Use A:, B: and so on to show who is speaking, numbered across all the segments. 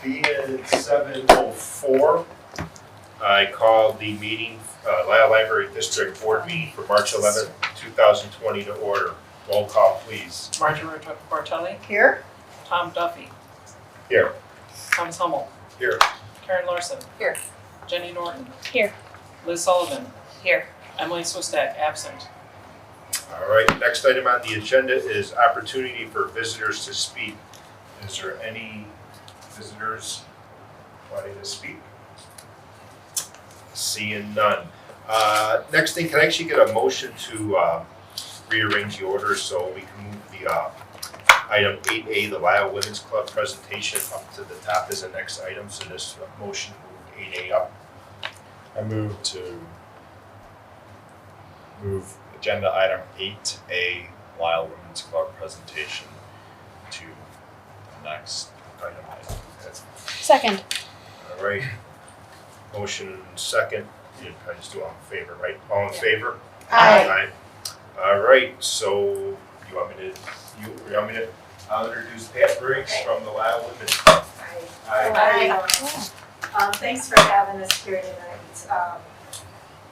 A: Being 7:04, I call the meeting, Lisle Library District Board Meeting for March 11th, 2020 to order. Roll call, please.
B: Marjorie Bartelli.
C: Here.
B: Tom Duffy.
A: Here.
B: Thomas Hummel.
A: Here.
B: Karen Larson.
C: Here.
B: Jenny Norton.
C: Here.
B: Liz Sullivan.
C: Here.
B: Emily Swistak, absent.
A: All right, next item on the agenda is opportunity for visitors to speak. Is there any visitors wanting to speak? Seeing none. Next thing, can I actually get a motion to rearrange the order so we can move the item 8A, the Lisle Women's Club presentation, up to the top as the next item. So this motion move 8A up.
D: I move agenda item 8A, Lisle Women's Club presentation to the next item.
C: Second.
A: All right. Motion second. You can just do all in favor, right? All in favor?
C: Aye.
A: All right. So you want me to introduce Pat Briggs from the Lisle Women's Club.
C: Aye.
E: Thanks for having us here tonight.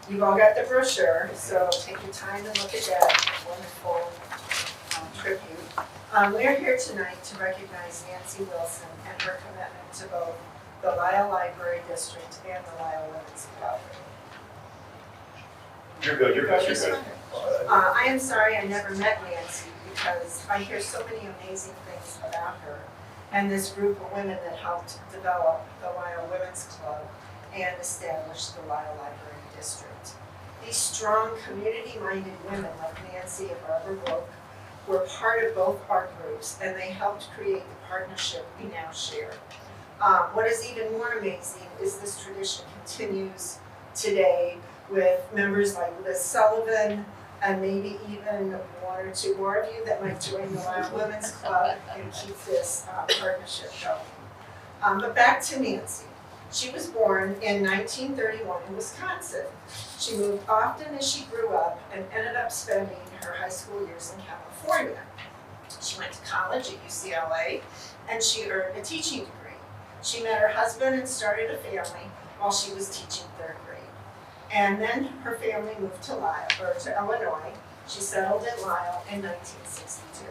E: You've all got the brochure, so take your time and look at that wonderful tribute. We're here tonight to recognize Nancy Wilson and her commitment to both the Lisle Library District and the Lisle Women's Club.
A: You're good.
E: I am sorry I never met Nancy because I hear so many amazing things about her and this group of women that helped develop the Lisle Women's Club and establish the Lisle Library District. These strong, community-minded women like Nancy and Barbara Brook were part of both our groups, and they helped create the partnership we now share. What is even more amazing is this tradition continues today with members like Liz Sullivan, and maybe even one or two more of you that might join the Lisle Women's Club and keep this partnership going. But back to Nancy. She was born in 1931 in Wisconsin. She moved often as she grew up and ended up spending her high school years in California. She went to college at UCLA and she earned a teaching degree. She met her husband and started a family while she was teaching third grade. And then her family moved to Illinois. She settled in Lisle in 1962.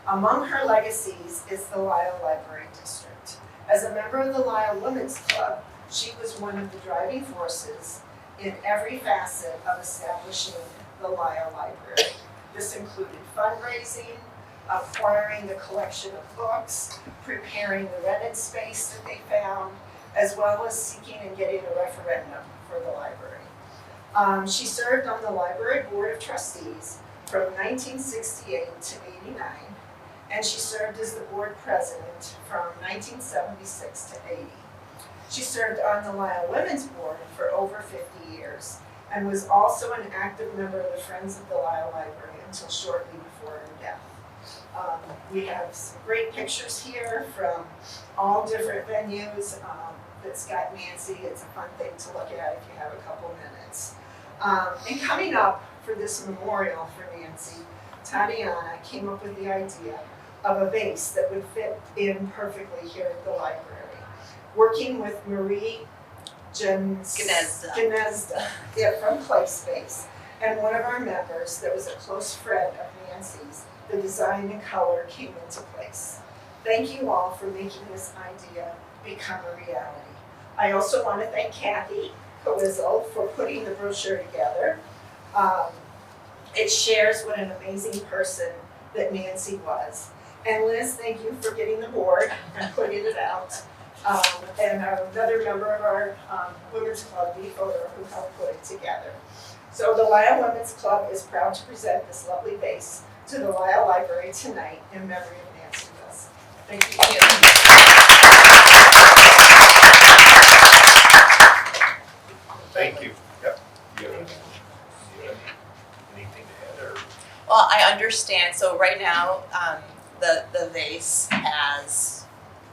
E: Among her legacies is the Lisle Library District. As a member of the Lisle Women's Club, she was one of the driving forces in every facet of establishing the Lisle Library. This included fundraising, acquiring the collection of books, preparing the rented space that they found, as well as seeking and getting a referendum for the library. She served on the Library Board of Trustees from 1968 to 89. And she served as the board president from 1976 to 80. She served on the Lisle Women's Board for over 50 years and was also an active member of the Friends of the Lisle Library until shortly before her death. We have some great pictures here from all different venues that's got Nancy. It's a fun thing to look at if you have a couple minutes. And coming up for this memorial for Nancy, Tatiana came up with the idea of a vase that would fit in perfectly here at the library. Working with Marie Gnezda from Play Space, and one of our members that was a close friend of Nancy's, the design and color came into place. Thank you all for making this idea become a reality. I also want to thank Kathy Coizel for putting the brochure together. It shares what an amazing person that Nancy was. And Liz, thank you for getting the board and putting it out. And another member of our Women's Club, Dee Fodor, who helped put it together. So the Lisle Women's Club is proud to present this lovely vase to the Lisle Library tonight in memory of Nancy Wilson. Thank you.
A: Thank you. Yep. Do you have anything to add? Or?
F: Well, I understand. So right now, the vase has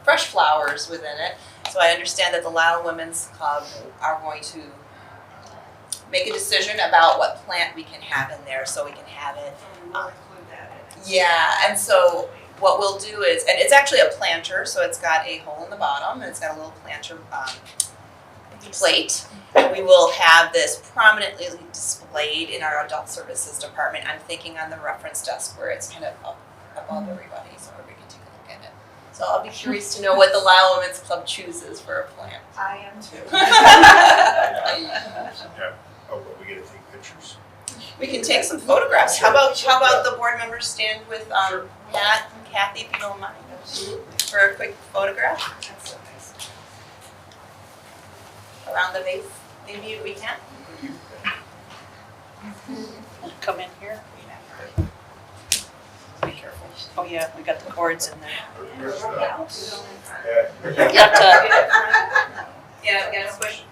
F: fresh flowers within it. So I understand that the Lisle Women's Club are going to make a decision about what plant we can have in there, so we can have it.
E: We'll include that in it.
F: Yeah, and so what we'll do is, and it's actually a planter, so it's got a hole in the bottom, and it's got a little planter plate. We will have this prominently displayed in our adult services department. I'm thinking on the reference desk where it's kind of up above everybody, so everybody can take a look at it. So I'll be curious to know what the Lisle Women's Club chooses for a plant.
E: I am too.
A: Yeah. Oh, but we get to take pictures.
F: We can take some photographs. How about the board members stand with Pat and Kathy, if you don't mind, for a quick photograph
E: That's so nice.
F: around the vase. Maybe we can.
C: Come in here.
F: Be careful.
C: Oh yeah, we got the cords in there.
A: Where's
E: Yeah,
A: the-
E: I'll do it on
C: You got to,
F: Yeah, squish.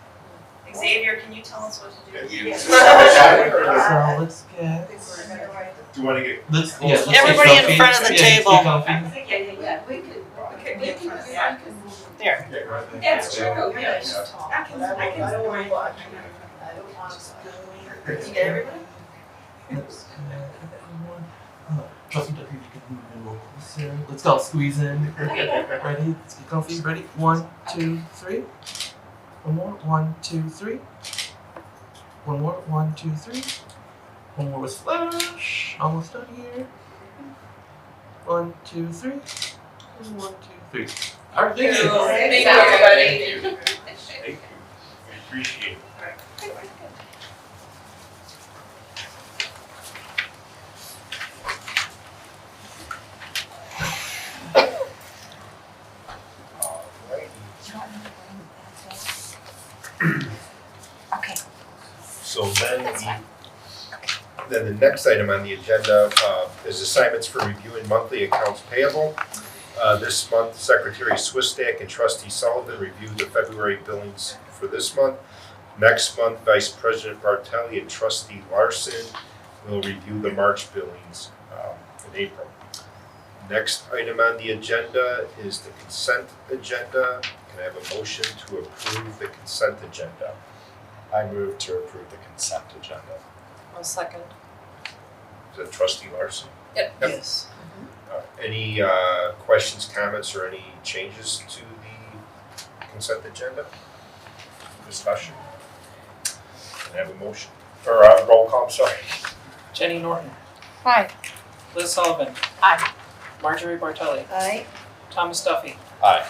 F: Xavier, can you tell us what to do?
E: Yes.
G: So let's get.
A: Do you want to get?
G: Let's
C: Everybody in front of the table.
E: Yeah. We could be in front of that.
C: there.
E: That's true. Yeah. I can
G: I don't
E: worry.
G: want-
F: Did you get everybody?
G: Let's get everyone. Trust me, Duffy, you can move in a little closer. Let's go, squeeze in. Ready? Let's get comfy. Ready? 1, 2, 3. One more. 1, 2, 3. One more. 1, 2, 3. One more with splash. Almost done here. 1, 2, 3. 1, 2, 3. All right, thank you.
F: Thank you, everybody.
A: Thank you. We appreciate it.
C: Okay.
A: So then the next item on the agenda is assignments for reviewing monthly accounts payable. This month, Secretary Swistak and Trustee Sullivan reviewed the February billings for this month. Next month, Vice President Bartelli and Trustee Larson will review the March billings in April. Next item on the agenda is the consent agenda. Can I have a motion to approve the consent agenda?
D: I move to approve the consent agenda.
B: One second.
A: Is that Trustee Larson?
C: Yes.
A: Any questions, comments, or any changes to the consent agenda? Discussion? Can I have a motion? Or roll call, I'm sorry.
B: Jenny Norton.
C: Hi.
B: Liz Sullivan.
C: Aye.
B: Marjorie Bartelli.
C: Aye.
B: Thomas Duffy.
D: Aye.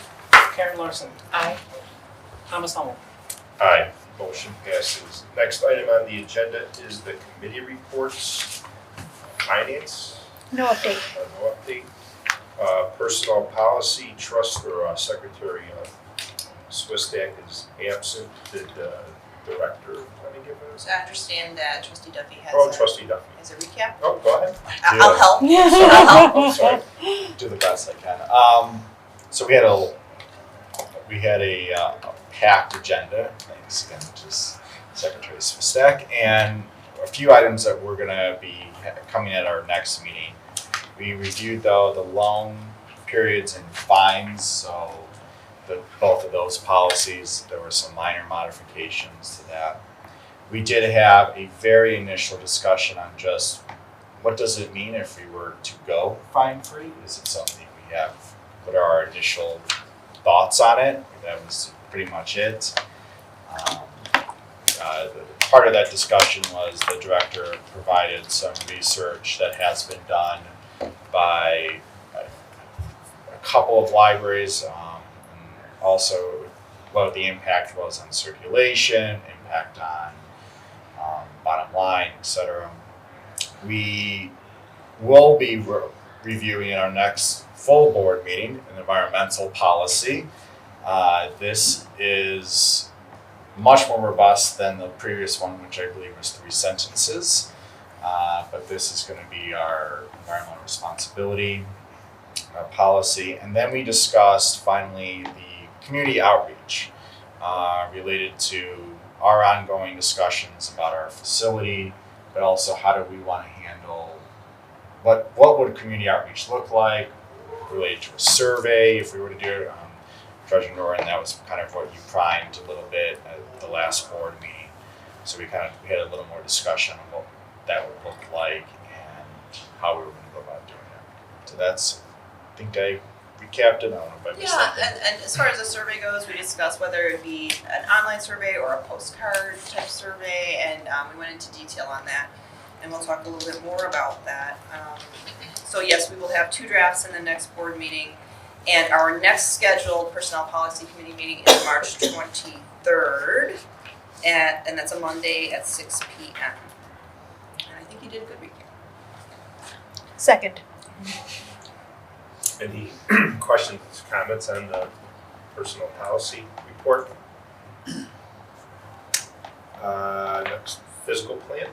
B: Karen Larson.
C: Aye.
B: Thomas Hummel.
A: Aye. Motion passes. Next item on the agenda is the committee reports. Finance,
C: No update.
A: no update. Personnel policy, trust or Secretary Swistak is absent. Did Director want to give us?
F: So I understand that Trustee Duffy has
A: Oh, Trustee Duffy.
F: has a recap.
A: Oh, go ahead.
F: I'll help.
D: Oh, sorry. Do the best I can. So we had a packed agenda, thanks again to Secretary Swistak, and a few items that we're gonna be coming at our next meeting. We reviewed though the loan periods and fines, so both of those policies, there were some minor modifications to that. We did have a very initial discussion on just what does it mean if we were to go fine-free? Is it something we have, what are our initial thoughts on it? That was pretty much it. Part of that discussion was the director provided some research that has been done by a couple of libraries, and also what the impact was on circulation, impact on bottom line, etc. We will be reviewing in our next full board meeting an environmental policy. This is much more robust than the previous one, which I believe was 3 sentences. But this is going to be our environmental responsibility policy. And then we discussed finally the community outreach related to our ongoing discussions about our facility, but also how do we want to handle what would community outreach look like related to a survey if we were to do it. Treasurer Norton, that was kind of what you primed a little bit at the last board meeting. So we had a little more discussion on what that would look like and how we were going to go about doing it. So that's
A: think I recapped it, I don't know if I missed
F: Yeah,
A: anything.
F: and as far as the survey goes, we discussed whether it be an online survey or a postcard type survey, and we went into detail on that. And we'll talk a little bit more about that. So yes, we will have 2 drafts in the next board meeting. And our next scheduled Personnel Policy Committee meeting is March 23rd. And that's a Monday at 6 p.m. And I think you did a good recap.
C: Second.
A: Any questions, comments on the personal policy report? Next, physical plan.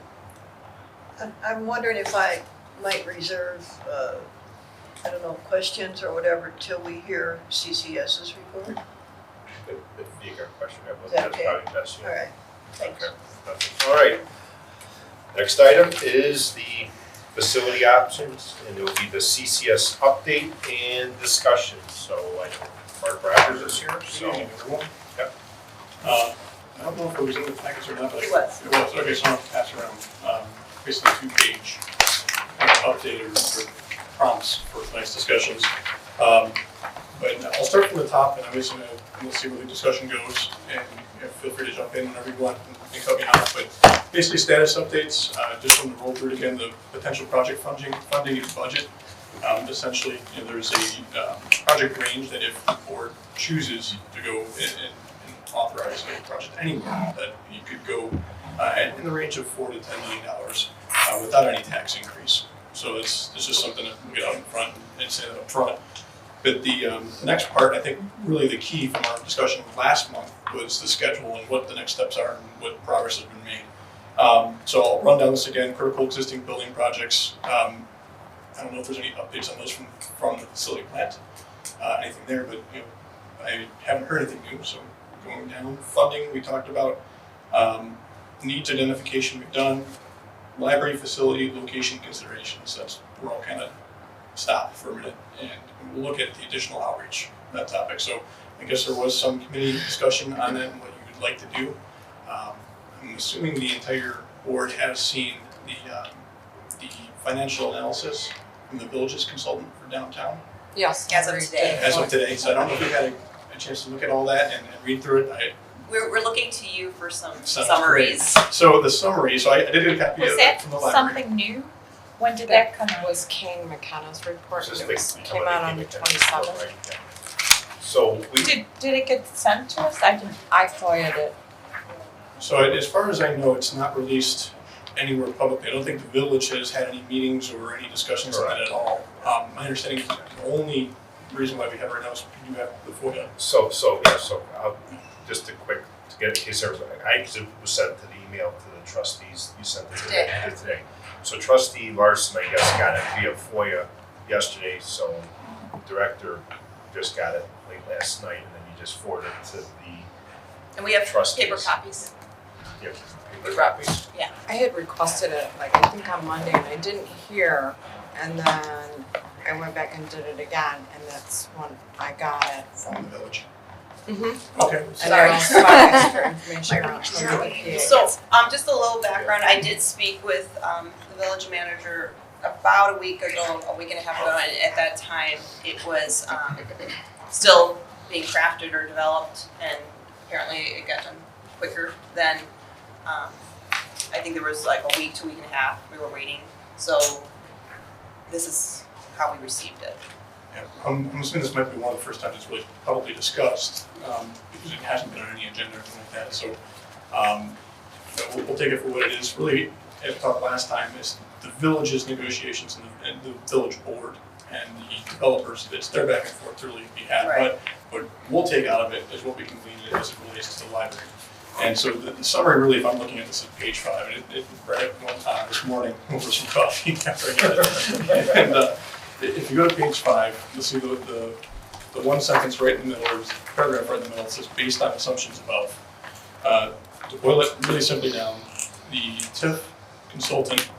H: I'm wondering if I might reserve, I don't know, questions or whatever till we hear CCS's report.
A: If you got a question,
H: Is that
A: that's
H: okay?
A: probably best.
H: All right, thanks.
A: Okay, nothing. All right. Next item is the facility options, and it will be the CCS update and discussion. So I know Mark Rogers is here, so. Yep.
I: I don't know if it was in the package or not, but
F: It was.
I: It was, okay, so I'll pass around, basically 2-page kind of update or prompts for tonight's discussions. But I'll start from the top, and I'm just gonna see where the discussion goes, and feel free to jump in whenever you want and cut me off. But basically, status updates, just want to roll through it again, the potential project funding and budget. Essentially, there's a project range that if the board chooses to go and authorize a project anywhere, that you could go in the range of $4 to $10 million without any tax increase. So it's just something that we'll get out in front and say that up front. But the next part, I think really the key from our discussion last month was the schedule and what the next steps are and what progress has been made. So I'll run down this again, critical existing building projects. I don't know if there's any updates on those from the facility plant, anything there, but I haven't heard anything new, so going down. Funding, we talked about. Needs identification, we've done. Library facility location considerations, that's we're all kind of stopped for a minute, and we'll look at the additional outreach on that topic. So I guess there was some committee discussion on that and what you would like to do. I'm assuming the entire board has seen the financial analysis from the villages consultant for downtown
C: Yes.
F: As of today.
I: as of today. So I don't know if you had a chance to look at all that and read through it.
F: We're looking to you for some
I: Sounds
F: summaries.
I: So the summary, so I did get a copy
C: Was
I: of
C: that
I: it from the library.
C: something new? When did that come out?
J: Was Kane McKenna's report,
A: Just
J: it was,
A: think-
J: came out on the 27th.
A: Right, yeah. So we,
C: Did it get sent to us? I didn't.
J: I FOIA'd it.
I: So as far as I know, it's not released anywhere publicly. I don't think the village has had any meetings or any discussions on it at all. My understanding is the only reason why we have it right now is you have the FOIA.
A: so I'll, just a quick, to get in case everybody, it was sent to the email to the trustees, you sent it today. So trustee Larson, I guess, got it via FOIA yesterday, so director just got it late last night, and then you just forwarded it to the
F: And we have
A: trustees.
F: paper copies.
A: Paper copies.
J: I had requested it, like, I think on Monday, and I didn't hear, and then I went back and did it again, and that's when I got it.
I: From the village.
J: Mm-hmm.
I: Okay.
J: And I also got extra information around the
F: So, just a little background, I did speak with, the village manager about a week and a half ago, and at that time, it was, still being crafted or developed, and apparently it got done quicker than, I think there was like a week to a week and a half, we were waiting, so this is how we received it.
I: Yeah, I'm assuming this might be one of the first times it's really publicly discussed, because it hasn't been on any agenda or anything like that, so, we'll take it for what it is. Really, as we talked last time, is the village's negotiations and the village board and the developers, it's their back and forth to really be had.
F: Right.
I: But what we'll take out of it is what we can glean as it relates to the library. And so the summary, really, if I'm looking at this at page 5, it read it one time this morning over some coffee after I got it. And if you go to page 5, you'll see the one sentence right in the middle, or the paragraph right in the middle, it says based on assumptions above. To boil it really simply down, the TIF consultant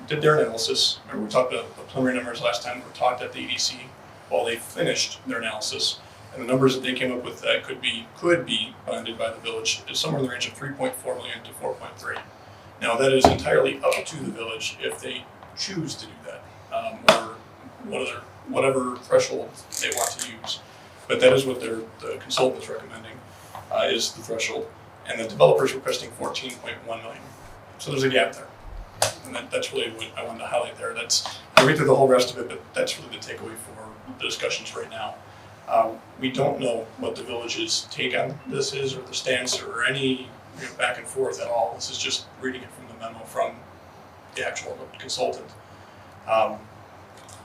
I: did their analysis. Remember, we talked about the preliminary numbers last time, were talked at the EDC while they finished their analysis. And the numbers that they came up with that could be funded by the village is somewhere in the range of 3.4 million to 4.3. Now that is entirely up to the village if they choose to do that, or what other whatever threshold they want to use. But that is what the consultant is recommending, is the threshold. And the developer's requesting 14.1 million. So there's a gap there. And that's really what I wanted to highlight there. I'll read through the whole rest of it, but that's really the takeaway for the discussions right now. We don't know what the village's take on this is, or the stance, or any back and forth at all. This is just reading it from the memo from the actual consultant.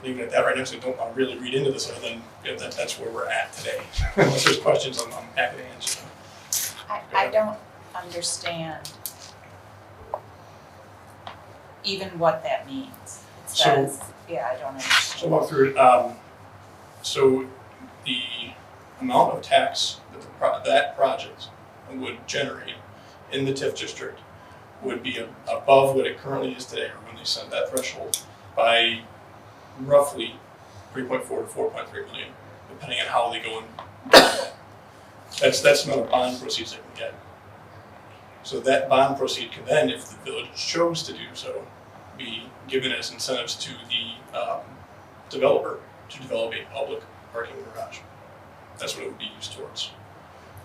I: Leaving it at that right now, because I don't want to really read into this other than that's where we're at today. Unless there's questions, I'm happy to answer them.
C: I don't understand even what that means. It says, yeah, I don't understand.
I: So I'll walk through it. So the amount of tax that that project would generate in the TIF district would be above what it currently is today, or when they set that threshold, by roughly 3.4 to 4.3 million, depending on how they go in. That's the amount of bond proceeds they can get. So that bond proceed can then, if the village chose to do so, be given as incentives to the developer to develop a public parking garage. That's what it would be used towards.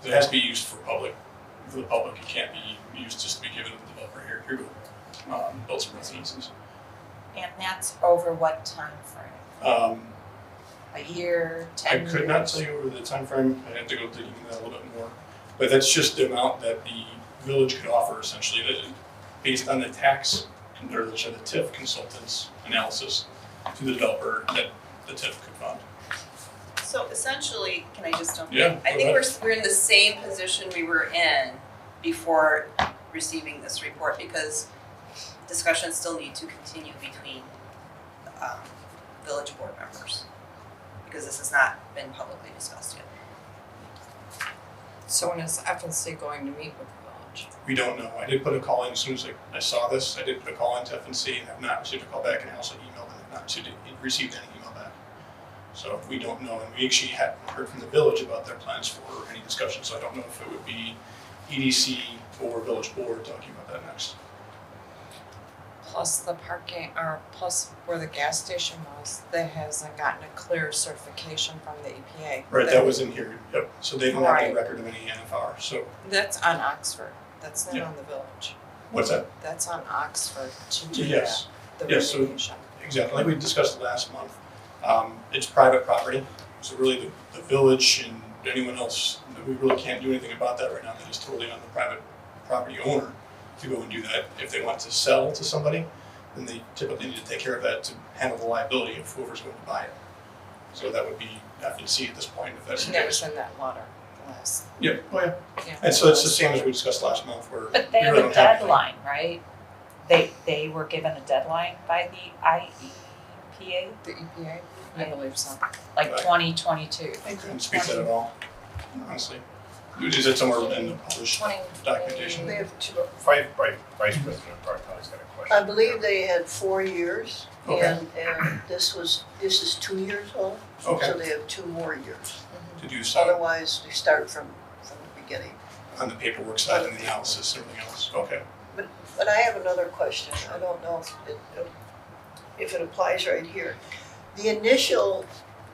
I: It has to be used for the public. It can't be used just to be given to the developer. Here go, build some residences.
C: And that's over what time frame? A year, 10
I: I
C: years?
I: could not tell you over the time frame. I'd have to go digging into that a little bit more. But that's just the amount that the village could offer, essentially, that based on the tax, or the TIF consultant's analysis to the developer that the TIF could fund.
F: So essentially, can I just jump in?
I: Yeah,
F: I
I: go
F: think
I: ahead.
F: we're in the same position we were in before receiving this report, because discussions still need to continue between village board members, because this has not been publicly discussed yet.
J: So when is FNC going to meet with the village?
I: We don't know. I did put a call in as soon as I saw this. I did put a call in to FNC and have not received a call back, and I also emailed and have not received any email back. So we don't know, and we actually hadn't heard from the village about their plans for any discussion, so I don't know if it would be EDC or village board talking about that next.
J: Plus the parking, or plus where the gas station was, that hasn't gotten a clear certification from the EPA.
I: Right, that was in here, yep. So they don't have any
J: Right.
I: record of any NFR, so
J: That's on Oxford, that's not
I: Yeah.
J: on the village.
I: what's that?
J: That's on Oxford to do
I: Yes.
J: that, the
I: Yes, so-
J: remediation.
I: Exactly, like we discussed last month. It's private property, so really the village and anyone else, we really can't do anything about that right now. That is totally on the private property owner to go and do that. If they want to sell to somebody, then they typically need to take care of that to handle the liability of whoever's going to buy it. So that would be FNC at this point, if that's the
J: That was
I: case.
J: in that letter last,
I: Yep, oh yeah.
J: yeah.
I: And so it's the same as we discussed last month, where
C: But they
I: we
C: have
I: really
C: a
I: don't have anything.
C: deadline, right? They were given a deadline by the IEPA,
J: The EPA, I believe so.
C: like
I: Right.
C: 2022.
I: I couldn't speak to that at all, honestly. Is it somewhere in the published documentation?
H: They have two,
A: Vice President Bartoli's got a question.
H: I believe they had 4 years,
I: Okay.
H: and this is 2 years old,
I: Okay.
H: so they have 2 more years.
I: To do so
H: Otherwise, they start from the beginning.
I: on the paperwork side and the analysis and everything else, okay.
H: But I have another question. I don't know if it applies right here. The initial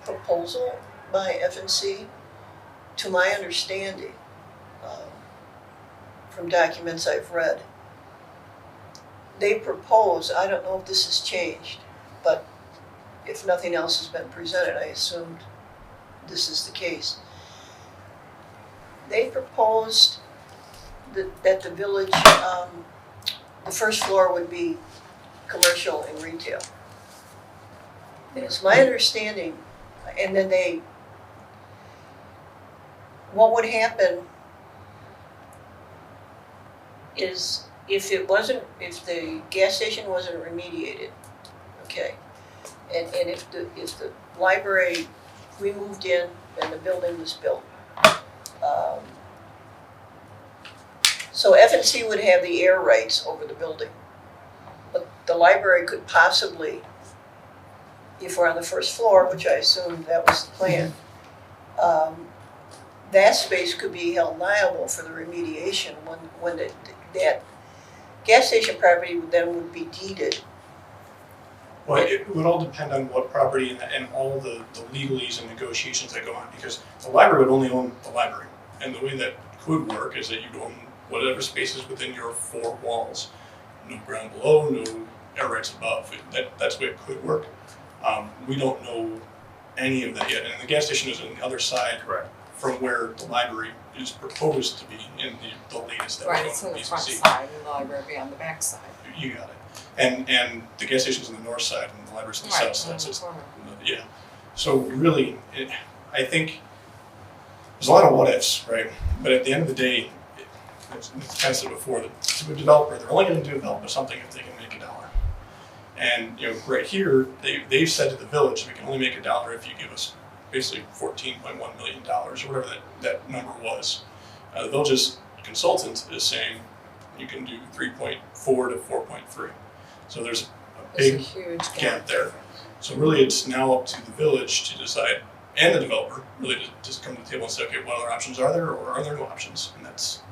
H: proposal by FNC, to my understanding, from documents I've read, they propose, I don't know if this has changed, but if nothing else has been presented, I assumed this is the case. They proposed that the village, the first floor would be commercial and retail. And it's my understanding, and then what would happen is if the gas station wasn't remediated, okay, and if the library, we moved in and the building was built, so FNC would have the air rights over the building. But the library could possibly, if we're on the first floor, which I assume that was the plan, that space could be held liable for the remediation when that gas station property would be deeded
I: Well, it would all depend on what property and all the legalese and negotiations that go on, because the library would only own the library. And the way that could work is that you'd own whatever spaces within your 4 walls. No ground below, no air rights above. That's the way it could work. We don't know any of that yet. And the gas station is on the other side
A: Correct.
I: from where the library is proposed to be in the latest that
J: Right,
I: was
J: it's
I: on
J: on
I: the
J: the front
I: BCC.
J: side and the library be on the back side.
I: You got it. And the gas station's on the north side and the library's on the south side. So it's, yeah. So really, I think there's a lot of what ifs, right? But at the end of the day, it's kind of said before, that to a developer, they're only going to develop something if they can make $1. And right here, they've said to the village, we can only make $1 if you give us basically $14.1 million or whatever that number was. The village's consultant is saying you can do 3.4 to 4.3. So there's a
J: There's a
I: big
J: huge
I: gap there. So really, it's now up to the village to decide, and the developer, really to just come to the table and say, okay, what other options are there, or are there no options? And that's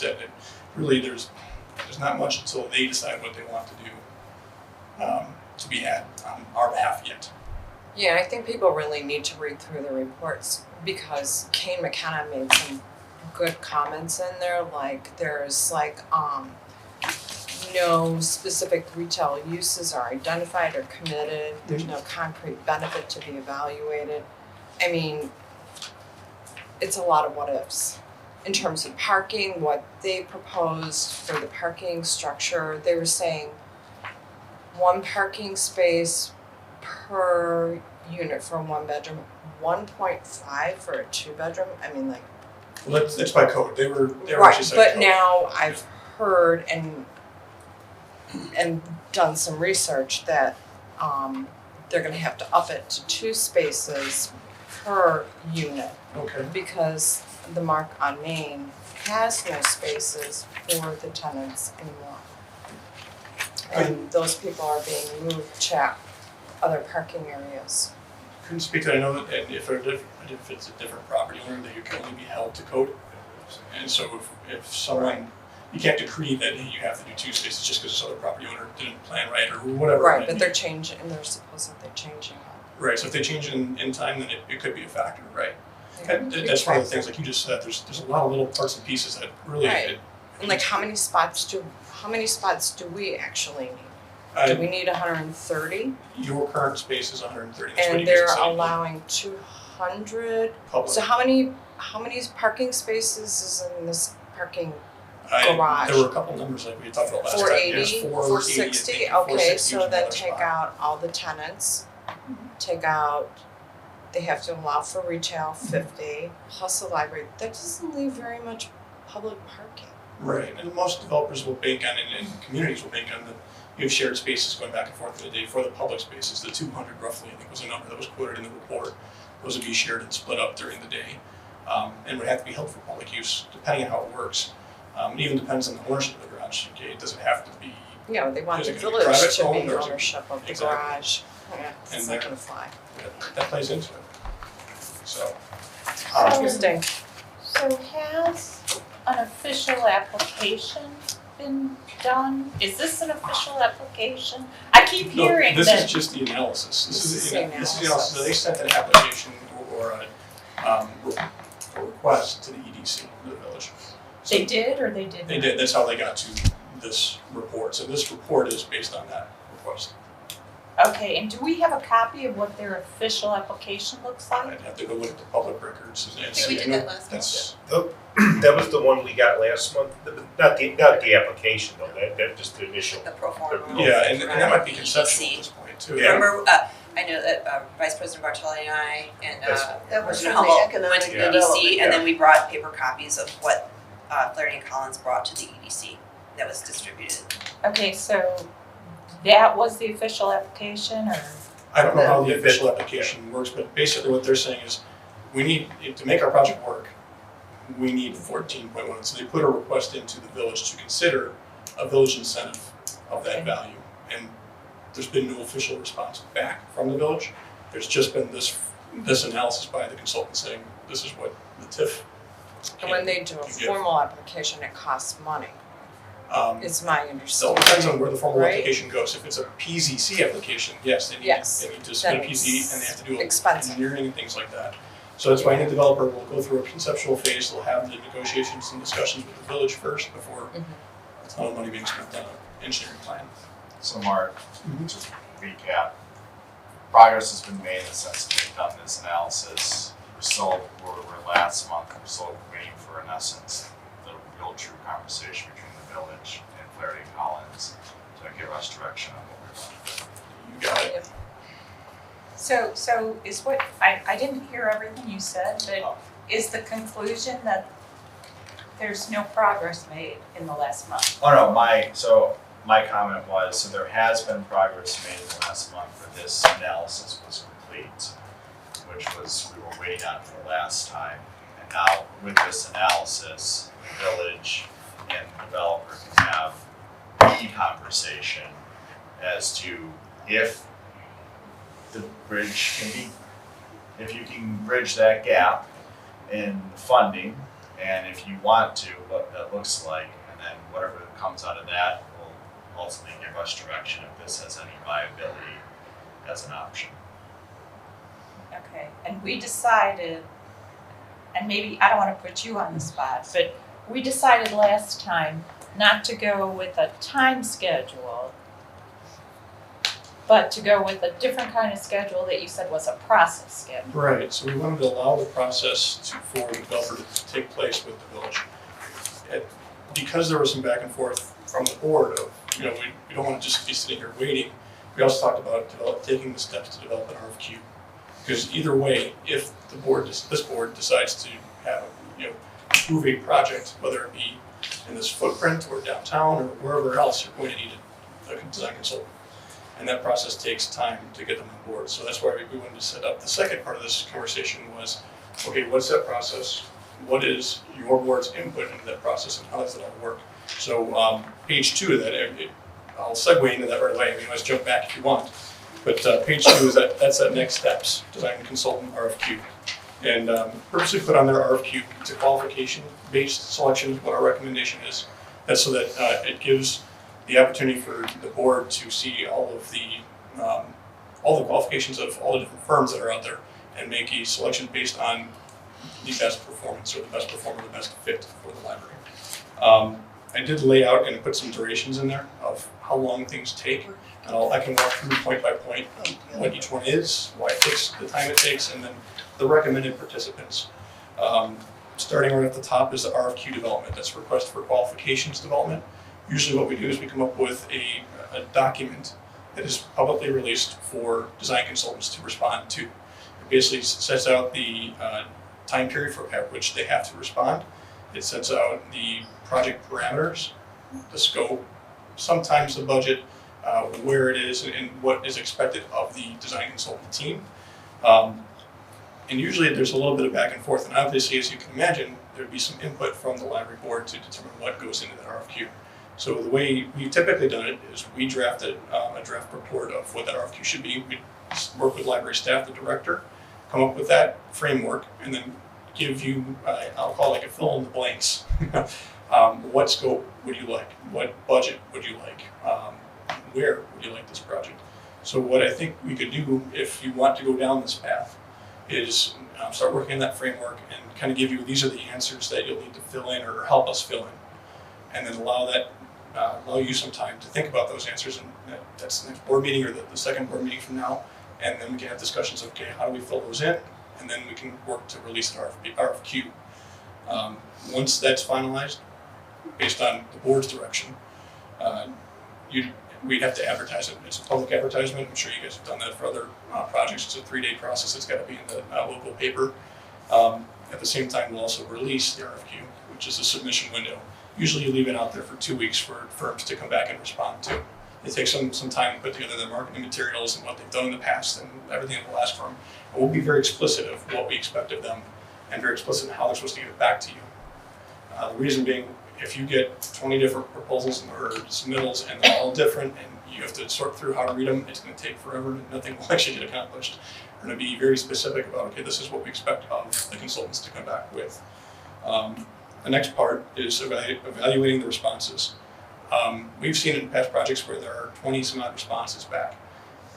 I: it. And really, there's not much until they decide what they want to do to be had on our behalf yet.
J: Yeah, I think people really need to read through the reports because Kane McKenna made some good comments in there, like there's no specific retail uses are identified or committed, there's no concrete benefit to be evaluated. I mean, it's a lot of what ifs. In terms of parking, what they proposed for the parking structure, they were saying 1 parking space per unit for a 1-bedroom, 1.5 for a 2-bedroom. I mean, like.
I: Well, that's by code. They were
J: Right,
I: actually saying
J: but
I: code.
J: now I've heard and done some research that they're gonna have to up it to 2 spaces per unit
I: Okay.
J: because the Mark on Main has no spaces for the tenants anymore. And those people are being moved to other parking areas.
I: Couldn't speak to that. I know that if it's a different property owner, that you can only be held to code. And so if someone, you can't decree that hey, you have to do 2 spaces just because this other property owner didn't plan right or whatever.
J: Right, but they're changing, and they're supposedly changing it.
I: Right, so if they change in time, then it could be a factor, right?
J: Yeah.
I: That's one of the things, like you just said, there's a lot of little parts and pieces that really.
J: Right. And like how many spots do we actually need? Do we need 130?
I: Your current space is 130. That's what
J: And
I: you guys
J: they're
I: said.
J: allowing 200.
I: Public.
J: So how many parking spaces is in this parking garage?
I: There were a couple numbers like we talked about last time.
J: 480,
I: Yes,
J: 460?
I: 480,
J: Okay, so
I: 460 was
J: then
I: another
J: take
I: spot.
J: out all the tenants, take out, they have to allow for retail 50, plus the library. That doesn't leave very much public parking.
I: Right, and most developers will bank on, and communities will bank on the, you have shared spaces going back and forth in the day for the public spaces. The 200 roughly, I think, was a number that was quoted in the report. Those would be shared and split up during the day, and would have to be held for public use, depending on how it works. It even depends on the ownership of the garage. Okay, it doesn't have to be.
J: Yeah, they want
I: Is
J: the
I: it gonna be
J: village
I: private
J: to
I: owned
J: be
I: or is it-
J: ownership of the
I: Exactly.
J: garage. Yeah, it's
I: And
J: not
I: they're-
J: gonna fly.
I: That plays into it. So.
J: Interesting.
K: So has an official application been done? Is this an official application? I keep hearing
I: No,
K: that.
I: this is just the analysis. This is the
J: analysis.
I: analysis. They sent an application or a request to the EDC, the village. So
K: They did or they didn't?
I: They did. That's how they got to this report. So this report is based on that request.
K: Okay, and do we have a copy of what their official application looks like?
I: I'd have to go look at the public records and
F: I think we
I: see.
F: did that last month.
I: That's
A: That was the one we got last month, not the application though, that just the initial.
F: The pro forma.
I: yeah, and that might be
F: EDC.
I: conceptual at this point too.
A: Yeah.
F: Remember, I know that Vice President Bartelli and I and
A: That's-
H: That was
F: President
H: from the
F: Humboldt went
H: economic
F: to the
H: development.
F: EDC, and then we brought paper copies of what Flaherty and Collins brought to the EDC that was distributed.
K: Okay, so that was the official application or?
I: I don't know how the official application works, but basically what they're saying is we need, to make our project work, we need 14.1. So they put a request into the village to consider a village incentive of that
K: Okay.
I: value. And there's been no official response back from the village. There's just been this analysis by the consultant saying this is what the TIF
J: And when they do a
I: can give.
J: formal application, it costs money. Is my
H: Oh,
I: So it
J: understanding.
I: depends on where the formal
J: Right.
I: application goes. If it's a PZC application, yes, they need to submit a PZ and they have to do
J: Expensive.
I: engineering and things like that. So that's why any developer will go through a conceptual phase. They'll have the negotiations and discussions with the village first before a ton of money being spent on an engineering plan.
D: So Mark, to recap, progress has been made in the sense that we've done this analysis. We're last month, we're still waiting for, in essence, the real true conversation between the village and Flaherty Collins to give us direction on what we're going to do.
I: You got it.
K: So is what, I didn't hear everything you said, but is the conclusion that there's no progress made in the last month?
D: Oh no, my comment was, so there has been progress made in the last month, but this analysis was complete, which was, we were waiting on for the last time. And now with this analysis, the village and the developer can have a conversation as to if the bridge can be, if you can bridge that gap in funding, and if you want to, what that looks like, and then whatever comes out of that will ultimately give us direction if this has any viability as an option.
K: Okay, and we decided, and maybe, I don't wanna put you on the spot, but we decided last time not to go with a time schedule, but to go with a different kind of schedule that you said was a process schedule.
I: Right, so we wanted to allow the process for the developer to take place with the village. Because there was some back and forth from the board of, we don't want to just be sitting here waiting, we also talked about taking the steps to develop an RFQ. Because either way, if the board, this board decides to have, approve a project, whether it be in this footprint or downtown or wherever else, you're going to need a design consultant. And that process takes time to get them on board. So that's why we wanted to set up the second part of this conversation was, okay, what's that process? What is your board's input into that process and how does it all work? So page 2 of that, I'll segue into that right away. You guys jump back if you want. But page 2 is that's that next steps, design consultant RFQ. And purposely put on their RFQ, it's a qualification-based selection, what our recommendation is. That's so that it gives the opportunity for the board to see all the qualifications of all the different firms that are out there and make a selection based on the best performance or the best performer, the best fit for the library. I did lay out and put some durations in there of how long things take. And I can walk through point by point what each one is, why it takes the time it takes, and then the recommended participants. Starting right at the top is the RFQ development. That's request for qualifications development. Usually what we do is we come up with a document that is publicly released for design consultants to respond to. It basically sets out the time period for which they have to respond. It sets out the project parameters, the scope, sometimes the budget, where it is and what is expected of the design consultant team. And usually there's a little bit of back and forth, and obviously, as you can imagine, there'd be some input from the library board to determine what goes into that RFQ. So the way we've typically done it is we drafted a draft report of what that RFQ should be. We work with library staff, the director, come up with that framework, and then give you, I'll call it like a fill in the blanks. What scope would you like? What budget would you like? Where would you like this project? So what I think we could do if you want to go down this path is start working on that framework and kind of give you, these are the answers that you'll need to fill in or help us fill in. And then allow you some time to think about those answers, and that's the next board meeting or the second board meeting from now. And then we can have discussions of, okay, how do we fill those in? And then we can work to release an RFQ. Once that's finalized, based on the board's direction, we'd have to advertise it. It's a public advertisement. I'm sure you guys have done that for other projects. It's a 3-day process. It's got to be in the local paper. At the same time, we'll also release the RFQ, which is a submission window. Usually you leave it out there for 2 weeks for firms to come back and respond to. It takes some time to put together their marketing materials and what they've done in the past and everything that will ask from. And we'll be very explicit of what we expect of them and very explicit in how they're supposed to get it back to you. The reason being, if you get 20 different proposals or submittals and they're all different and you have to sort through how to read them, it's going to take forever and nothing will actually get accomplished. We're going to be very specific about, okay, this is what we expect of the consultants to come back with. The next part is evaluating the responses. We've seen it in past projects where there are 20 some odd responses back.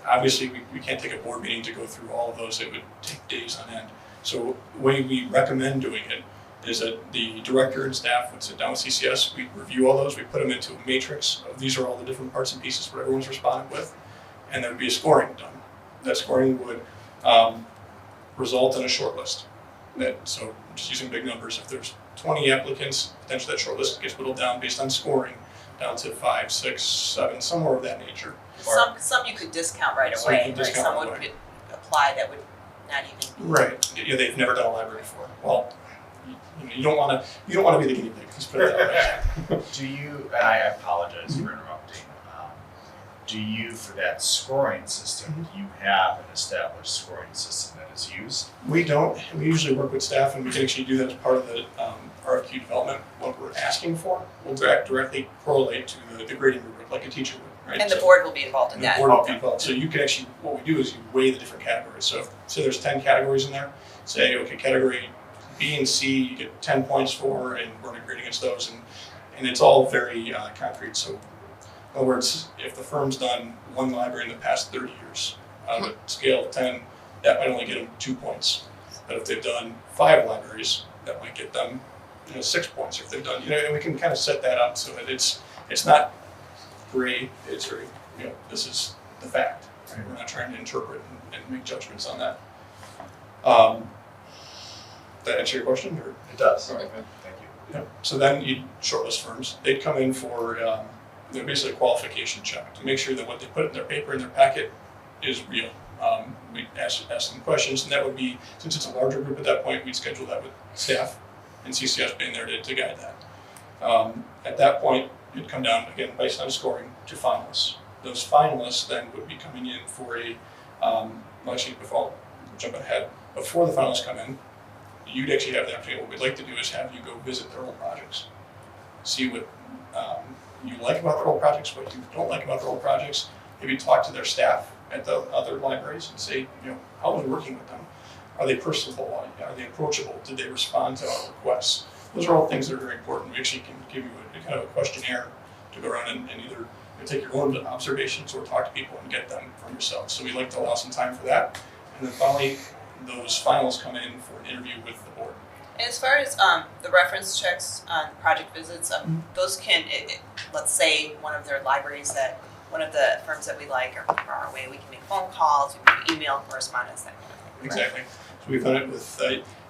I: Obviously, we can't take a board meeting to go through all of those. It would take days on end. So the way we recommend doing it is that the director and staff would sit down with CCS, we review all those, we put them into a matrix of these are all the different parts and pieces what everyone's responded with, and there would be a scoring done. That scoring would result in a short list. So just using big numbers, if there's 20 applicants, potentially that short list gets whittled down based on scoring down to 5, 6, 7, somewhere of that nature.
F: Some you could discount right
I: Some you
F: away,
I: can
F: right?
I: discount
F: Someone
I: right away.
F: could apply that would not even be.
I: Right. Yeah, they've never done a library before. Well, you don't want to be the guinea pig. Let's put it that way.
D: Do you, and I apologize for interrupting, do you, for that scoring system, do you have an established scoring system that is used?
I: We don't. We usually work with staff, and we can actually do that as part of the RFQ development. What we're asking for will directly correlate to the grading rubric, like a teacher would, right?
F: And the
I: So-
F: board will be involved in
I: and the
F: that.
I: board will be involved. So you can actually, what we do is you weigh the different categories. So if, say there's 10 categories in there, say, okay, category B and C, you get 10 points for, and we're going to grade against those, and it's all very concrete. So in other words, if the firm's done one library in the past 30 years, on a scale of 10, that might only get them 2 points. But if they've done 5 libraries, that might get them 6 points. If they've done, and we can kind of set that up so that it's not gray, it's very, this is the fact. Right? We're not trying to interpret and make judgments on that. That answer your question? Or?
D: It does.
I: Okay.
D: Thank you.
I: Yeah. So then you shortlist firms. They'd come in for basically a qualification check to make sure that what they put in their paper in their packet is real. We ask them questions, and that would be, since it's a larger group at that point, we'd schedule that with staff and CCS being there to guide that. At that point, it'd come down, again, based on scoring, to finalists. Those finalists then would be coming in for jumping ahead. Before the finalists come in, you'd actually have the opportunity. What we'd like to do is have you go visit their old projects. See what you like about their old projects, what you don't like about their old projects. Maybe talk to their staff at the other libraries and say, how was working with them? Are they personable? Are they approachable? Did they respond to our requests? Those are all things that are very important. We actually can give you a kind of a questionnaire to go around and either take your own observations or talk to people and get them from yourself. So we like to allow some time for that. And then finally, those finals come in for an interview with the board.
F: And as far as the reference checks on project visits, those can, let's say one of their libraries one of the firms that we like are far away, we can make phone calls, we can email correspondence, that kind of thing.
I: Exactly. So we've done it with,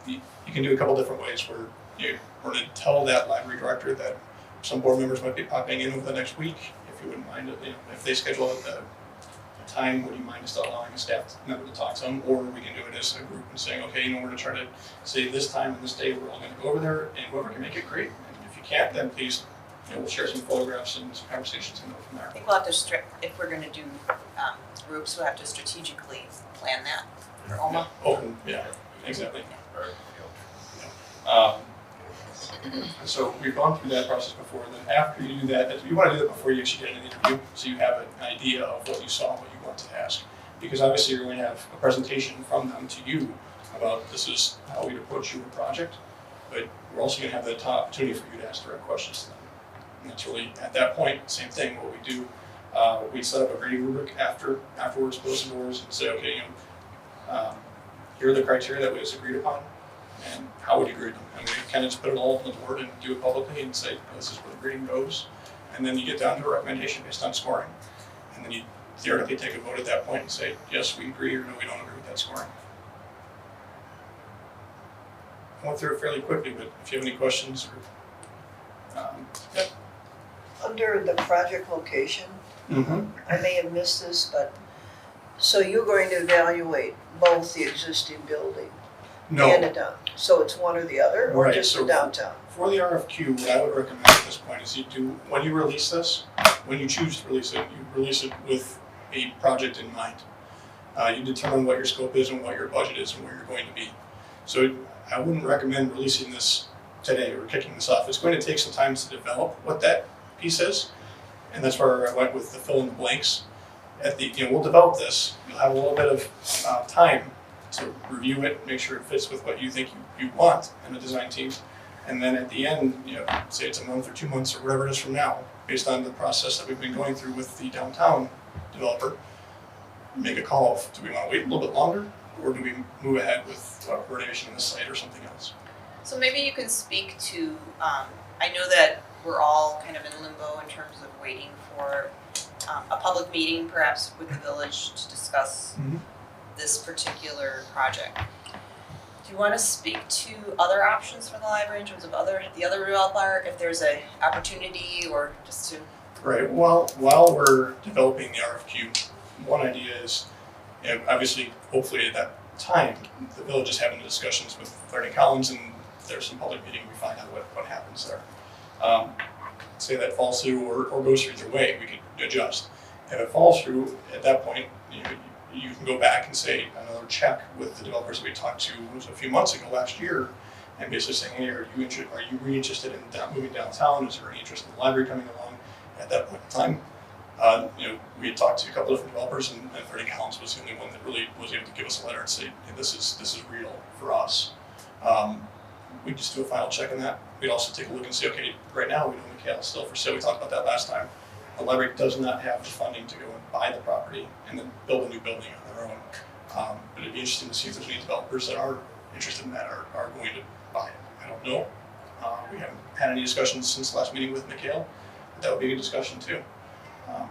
I: you can do a couple different ways where we're going to tell that library director that some board members might be popping in over the next week. If you wouldn't mind, if they schedule a time, would you mind just allowing a staff member to talk to them? Or we can do it as a group and saying, okay, we're going to try to say this time and this day we're all going to go over there, and whoever can make it, great. And if you can't, then please, we'll share some photographs and some conversations and go from there.
F: I think we'll have to, if we're gonna do groups, we'll have to strategically plan that for OMA.
I: Open, yeah, exactly. So we've gone through that process before. Then after you do that, you want to do that before you actually get an interview, so you have an idea of what you saw, what you want to ask. Because obviously you're going to have a presentation from them to you about this is how we approach your project, but we're also going to have the opportunity for you to ask direct questions to them. And that's really, at that point, same thing. What we do, we set up a grading rubric afterwards, close the doors, and say, okay, here are the criteria that we just agreed upon, and how would you grade them? And we kind of just put it all on the board and do it publicly and say, this is where the grading goes. And then you get down to a recommendation based on scoring. And then you theoretically take a vote at that point and say, yes, we agree, or no, we don't agree with that scoring. I went through it fairly quickly, but if you have any questions or yeah.
H: Under the project location, I may have missed this, but, so you're going to evaluate both the existing building
I: No.
H: and the downtown? So it's one or the other, or
I: Right,
H: just
I: so
H: the downtown?
I: For the RFQ, what I would recommend at this point is you do, when you release this, when you choose to release it, you release it with a project in mind. You determine what your scope is and what your budget is and where you're going to be. So I wouldn't recommend releasing this today or kicking this off. It's going to take some time to develop what that piece is, and that's where I went with the fill in the blanks. We'll develop this. You'll have a little bit of time to review it, make sure it fits with what you think you want in a design team. And then at the end, say it's a month or 2 months or whatever it is from now, based on the process that we've been going through with the downtown developer, make a call of, do we want to wait a little bit longer, or do we move ahead with renovation of the site or something else?
F: So maybe you can speak to, I know that we're all kind of in limbo in terms of waiting for a public meeting perhaps with the village to discuss this particular project. Do you want to speak to other options for the library in terms of the other developer, if there's a opportunity, or just to?
I: Right, well, while we're developing the RFQ, one idea is, obviously, hopefully at that time, the village is having the discussions with Flaherty Collins, and there's some public meeting, we find out what happens there. Say that falls through or goes through either way, we could adjust. If it falls through, at that point, you can go back and say another check with the developers we talked to a few months ago last year, and basically saying, hey, are you really interested in moving downtown? Is there any interest in the library coming along? At that point in time, we had talked to a couple of different developers, and Flaherty Collins was the only one that really was able to give us a letter and say, hey, this is real for us. We just do a final check on that. We'd also take a look and say, okay, right now we know McHale's still for sale. We talked about that last time. The library does not have the funding to go and buy the property and then build a new building on their own. But it'd be interesting to see if there's any developers that are interested in that are going to buy it. I don't know. We haven't had any discussions since the last meeting with McHale. But that would be a discussion too.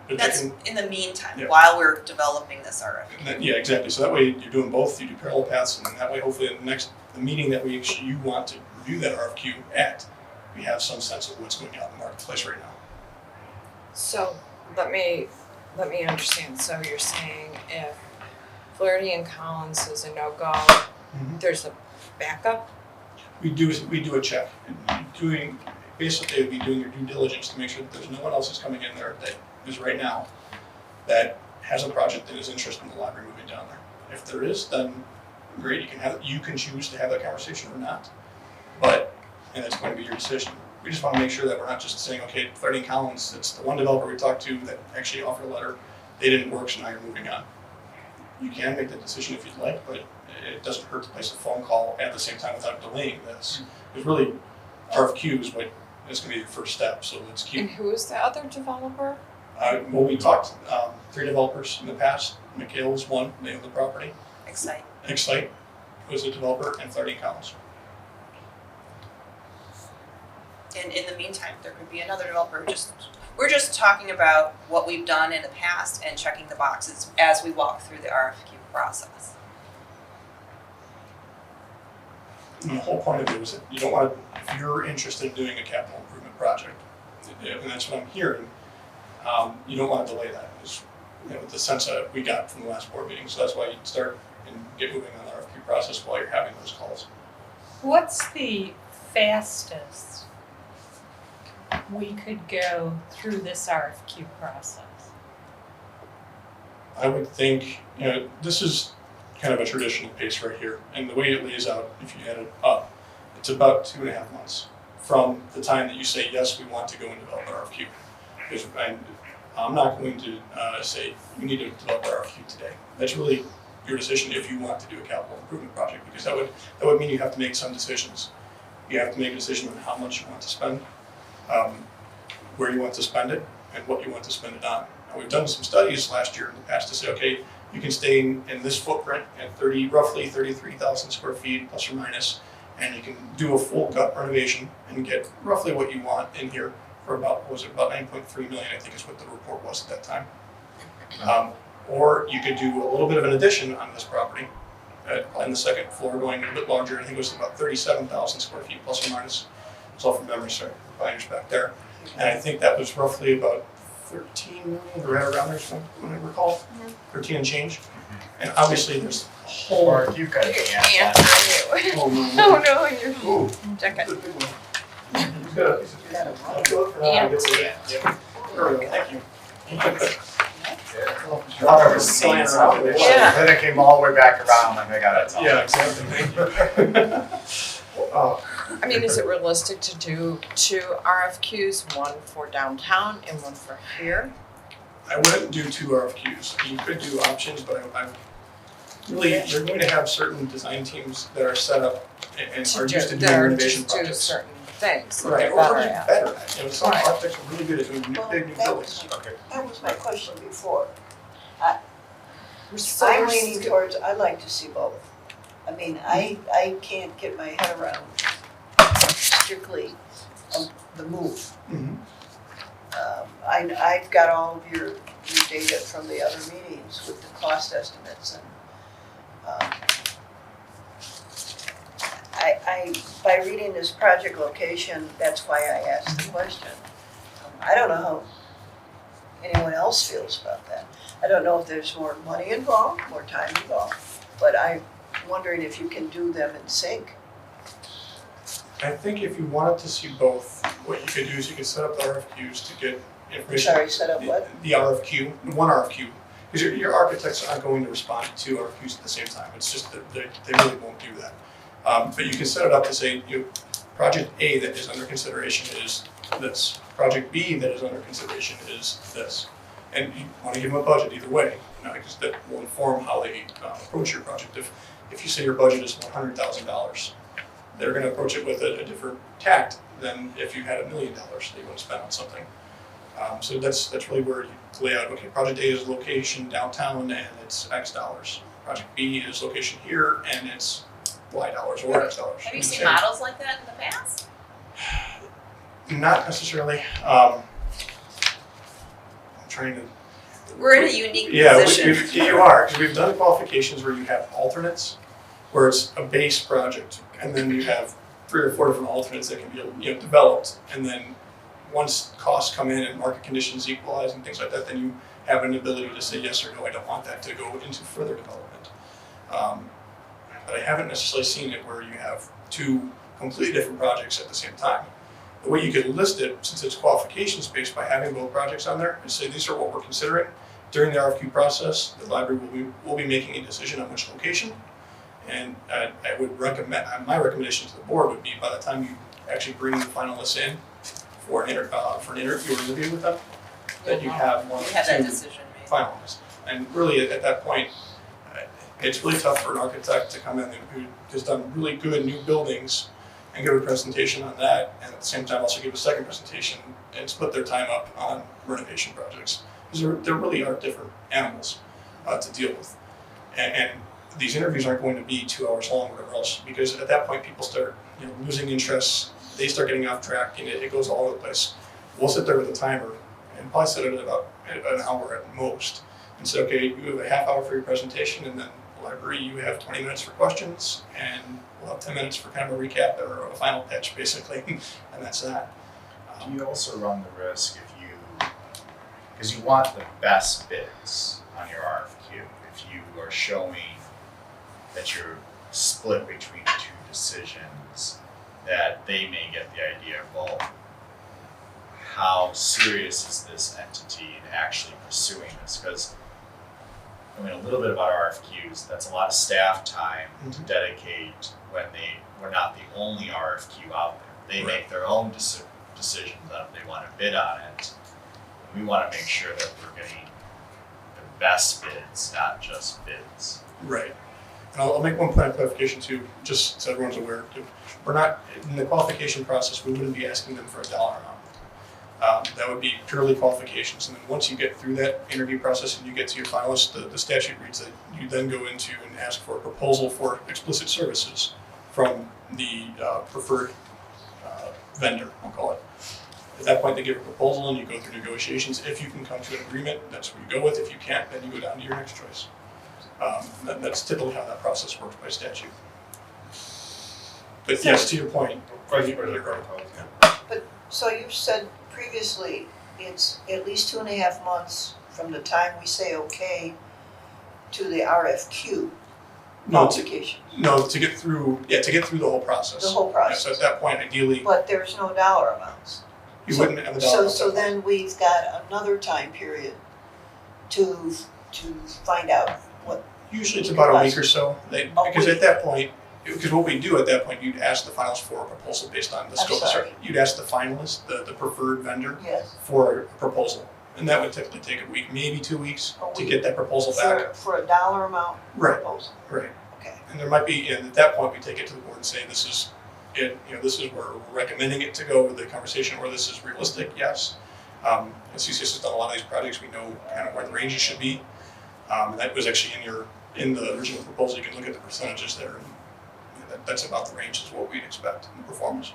I: But
F: That's in the meantime,
I: Yeah.
F: while we're developing this RFQ.
I: Yeah, exactly. So that way you're doing both. You do parallel paths, and that way hopefully the meeting that you want to review that RFQ at, we have some sense of what's going on in the marketplace right now.
J: So let me understand. So you're saying if Flaherty and Collins is a no-go, there's a backup?
I: We do a check. Basically, it'd be doing your due diligence to make sure that there's no one else that's coming in there that is right now that has a project that is interested in the library moving down there. If there is, then great. You can choose to have that conversation or not. And that's going to be your decision. We just want to make sure that we're not just saying, okay, Flaherty and Collins, it's the one developer we talked to that actually offered a letter. They didn't work, so now you're moving on. You can make that decision if you'd like, but it doesn't hurt to place a phone call at the same time without delaying this. Because really, RFQs, it's going to be your first step, so let's keep.
J: And who is the other developer?
I: Well, we talked 3 developers in the past. McHale was one, they own the property. Excite was a developer, and Flaherty Collins.
F: And in the meantime, there could be another developer. We're just talking about what we've done in the past and checking the boxes as we walk through the RFQ process.
I: And the whole point of it is that you don't want to, if you're interested in doing a capital improvement project, and that's what I'm hearing, you don't want to delay that. Is the sense that we got from the last board meeting. So that's why you start and get moving on the RFQ process while you're having those calls.
K: What's the fastest we could go through this RFQ process?
I: I would think, this is kind of a traditional pace right here. And the way it lays out, if you add it up, it's about 2.5 months from the time that you say, yes, we want to go and develop an RFQ. Because I'm not going to say, you need to develop an RFQ today. That's really your decision if you want to do a capital improvement project, because that would mean you have to make some decisions. You have to make a decision on how much you want to spend, where you want to spend it, and what you want to spend it on. Now, we've done some studies last year in the past to say, okay, you can stay in this footprint at roughly 33,000 square feet plus or minus, and you can do a full gut renovation and get roughly what you want in here for about 9.3 million, I think is what the report was at that time. Or you could do a little bit of an addition on this property on the second floor, going a bit larger. I think it was about 37,000 square feet plus or minus. It's all from memory, sorry, binders back there. And I think that was roughly about 13 million, right around there, when I recall, 13 and change. And obviously there's a whole.
D: Mark, you've got the answer.
J: Oh no, you're check it.
I: You've got a piece of Thank you.
D: I was seeing something.
J: Yeah.
D: Then it came all the way back around and I got it.
I: Yeah, exactly, thank you.
J: I mean, is it realistic to do 2 RFQs, one for downtown and one for here?
I: I wouldn't do 2 RFQs. You could do options, but I'm really, you're going to have certain design teams that are set up and are used to doing renovation projects.
J: certain things that
I: Right,
J: they're
I: or
J: better
I: others
J: at.
I: better at, some
J: Right.
I: architects are really good at doing
H: Well,
I: big new
H: that
I: buildings.
H: was-
A: Okay.
H: That was my question before.
J: So
H: I'm
J: we're
H: leaning towards, I'd like to see both. I mean, I can't get my head around strictly the move.
I: Mhm.
H: I've got all of your data from the other meetings with the cost estimates and, by reading this project location, that's why I asked the question. I don't know how anyone else feels about that. I don't know if there's more money involved, more time involved, but I'm wondering if you can do them in sync.
I: I think if you wanted to see both, what you could do is you could set up the RFQs to get information.
H: Sorry, set up what?
I: The RFQ, one RFQ, because your architects aren't going to respond to two RFQs at the same time. It's just that they really won't do that. But you can set it up to say, project A that is under consideration is this. Project B that is under consideration is this. And you want to give them a budget either way, because that will inform how they approach your project. If you say your budget is $100,000, they're going to approach it with a different tact than if you had $1 million that you want to spend on something. So that's really where you lay out, okay, project A is location downtown and it's X dollars. Project B is location here and it's Y dollars or X dollars.
F: Have you seen models like that in the past?
I: Not necessarily. I'm trying to.
F: We're in a unique
I: Yeah,
F: position.
I: you are, because we've done qualifications where you have alternates, where it's a base project, and then you have 3 or 4 different alternates that can be developed, and then once costs come in and market conditions equalize and things like that, then you have an ability to say yes or no, I don't want that to go into further development. But I haven't necessarily seen it where you have 2 completely different projects at the same time. The way you could list it, since it's qualifications based by having both projects on there, and say these are what we're considering. During the RFQ process, the library will be making a decision on which location. And I would recommend, my recommendation to the board would be by the time you actually bring the finalists in for an interview with them, that you have one
F: You
I: or
F: have that
I: 2
F: decision made.
I: finalists. And really at that point, it's really tough for an architect to come in who has done really good new buildings and give a presentation on that, and at the same time also give a second presentation and split their time up on renovation projects. Because there really are different animals to deal with. And these interviews aren't going to be 2 hours long or whatever else, because at that point people start losing interest, they start getting off track, and it goes all over the place. We'll sit there with a timer and probably set it at about an hour at most. And say, okay, you have a half hour for your presentation, and then the library, you have 20 minutes for questions, and we'll have 10 minutes for kind of a recap or a final pitch, basically, and that's that.
D: Do you also run the risk because you want the best bids on your RFQ, if you are showing that you're split between 2 decisions, that they may get the idea of, well, how serious is this entity in actually pursuing this? Because a little bit about RFQs, that's a lot of staff time to dedicate when we're not the only RFQ out there. They make their own decisions on if they want to bid on it. We want to make sure that we're getting the best bids, not just bids.
I: Right. And I'll make one point of clarification too, just so everyone's aware. We're not, in the qualification process, we wouldn't be asking them for a dollar amount. That would be purely qualifications. And then once you get through that interview process and you get to your finalists, the statute reads that you then go into and ask for a proposal for explicit services from the preferred vendor, I'll call it. At that point, they give a proposal and you go through negotiations. If you can come to an agreement, that's what you go with. If you can't, then you go down to your next choice. That's typically how that process works by statute. But yes, to your point.
H: So you've said previously, it's at least 2.5 months from the time we say okay to the RFQ qualification.
I: To get through the whole process.
H: The whole process.
I: So at that point, ideally,
H: But there's no dollar amounts.
I: you wouldn't have a dollar.
H: So then we've got another time period to find out what.
I: Usually it's about a week or so. Because
H: week.
I: at that point, because what we do at that point, you'd ask the finalists for a proposal based on the scope.
H: sorry.
I: You'd ask the finalist, the preferred vendor,
H: Yes.
I: for a proposal. And that would typically take a week, maybe 2 weeks
H: A
I: to
H: week.
I: get that proposal back.
H: For a dollar amount
I: Right.
H: proposal.
I: Right.
H: Okay.
I: And there might be, and at that point, we take it to the board and say, this is this is where we're recommending it to go with the conversation, or this is realistic, yes. And CCS has done a lot of these projects, we know kind of where the ranges should be. And that was actually in the original proposal, you can look at the percentages there, and that's about the range is what we'd expect in performance.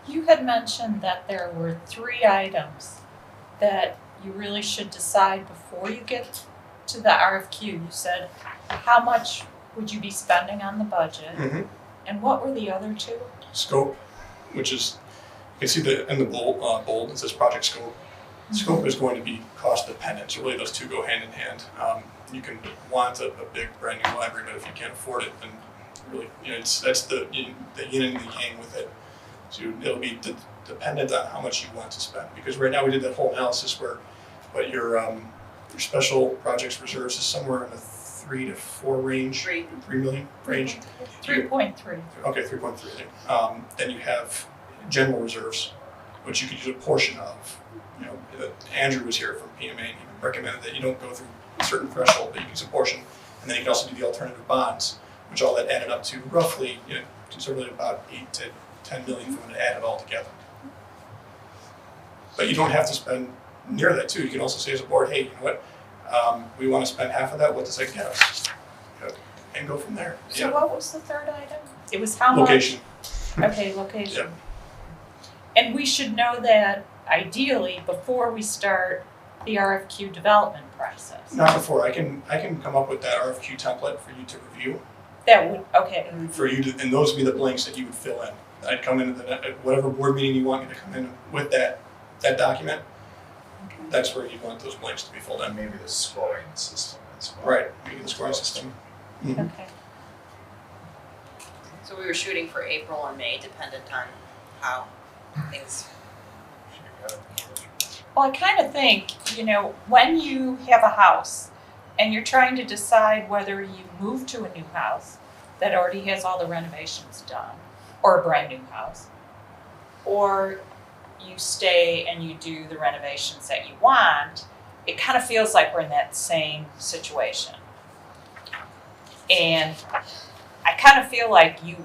K: You had mentioned that there were 3 items that you really should decide before you get to the RFQ. You said, how much would you be spending on the budget?
I: Mm-hmm.
K: And what were the other 2?
I: Scope, which is, you can see in the bold, it says project scope. Scope is going to be cost dependent, so really those 2 go hand in hand. You can want a big brand new library, but if you can't afford it, then really, that's the yin and the yang with it. So it'll be dependent on how much you want to spend. Because right now we did that whole analysis where, but your special projects reserves is somewhere in the 3 to 4 range, 3 million range.
K: 3.3.
I: Okay, 3.3. Then you have general reserves, which you could use a portion of. Andrew was here from PMA, and he recommended that you don't go through a certain threshold, but you can use a portion. And then you can also do the alternative bonds, which all that added up to roughly, conservatively about 8 to 10 million for them to add it all together. But you don't have to spend near that too. You can also say as a board, hey, you know what? We want to spend half of that. What does that get us? And go from there.
K: So what was the 3rd item? It was how
I: Location.
K: much? Okay, location. And we should know that ideally before we start the RFQ development process.
I: Not before. I can come up with that RFQ template for you to review.
K: That would, okay.
I: For you to, and those would be the blanks that you would fill in. I'd come in at whatever board meeting you want me to come in with that document. That's where you want those blanks to be filled in.
A: And maybe the scoring system as well.
I: Right, maybe the scoring system. Mm-hmm.
K: Okay.
F: So we were shooting for April or May, dependent on how things.
K: Well, I kind of think, when you have a house and you're trying to decide whether you move to a new house that already has all the renovations done, or a brand new house, or you stay and you do the renovations that you want, it kind of feels like we're in that same situation. And I kind of feel like you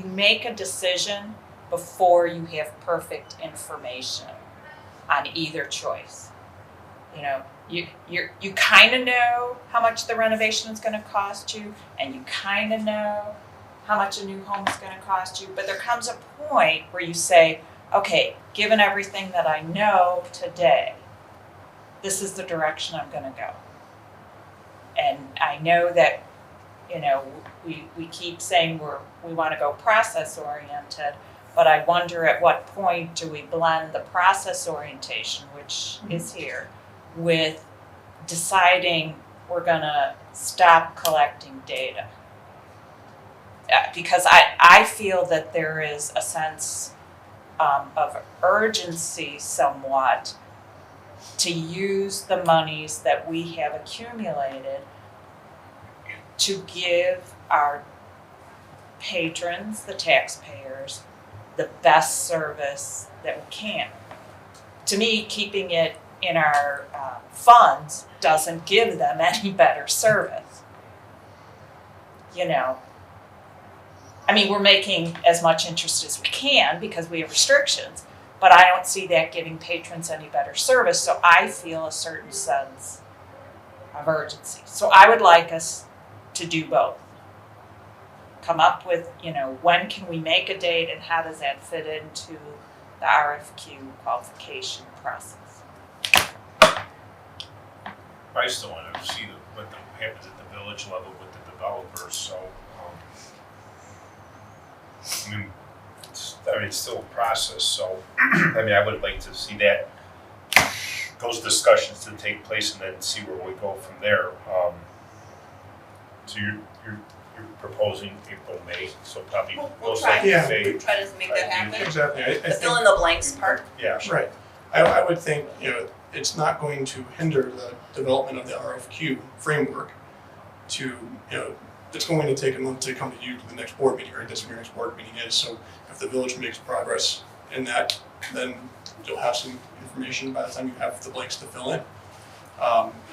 K: make a decision before you have perfect information on either choice. You kind of know how much the renovation is going to cost you, and you kind of know how much a new home is going to cost you, but there comes a point where you say, okay, given everything that I know today, this is the direction I'm going to go. And I know that, we keep saying we want to go process oriented, but I wonder at what point do we blend the process orientation, which is here, with deciding we're going to stop collecting data. Because I feel that there is a sense of urgency somewhat to use the monies that we have accumulated to give our patrons, the taxpayers, the best service that we can. To me, keeping it in our funds doesn't give them any better service. We're making as much interest as we can because we have restrictions, but I don't see that giving patrons any better service, so I feel a certain sense of urgency. So I would like us to do both. Come up with, when can we make a date and how does that fit into the RFQ qualification process?
A: I still want to see what happens at the village level with the developers, so, it's still a process, so, I would like to see those discussions to take place and then see where we go from there. So you're proposing April, May, so probably
F: We'll
A: most
F: try.
A: likely
I: Yeah.
A: May.
F: Try to make that happen.
I: Exactly. I
F: The
I: think,
F: fill in the blanks part.
A: Yeah.
I: right. I would think, it's not going to hinder the development of the RFQ framework to, it's going to take a month to come to you to the next board meeting, right? That's when your next board meeting is. So if the village makes progress in that, then you'll have some information by the time you have the blanks to fill in.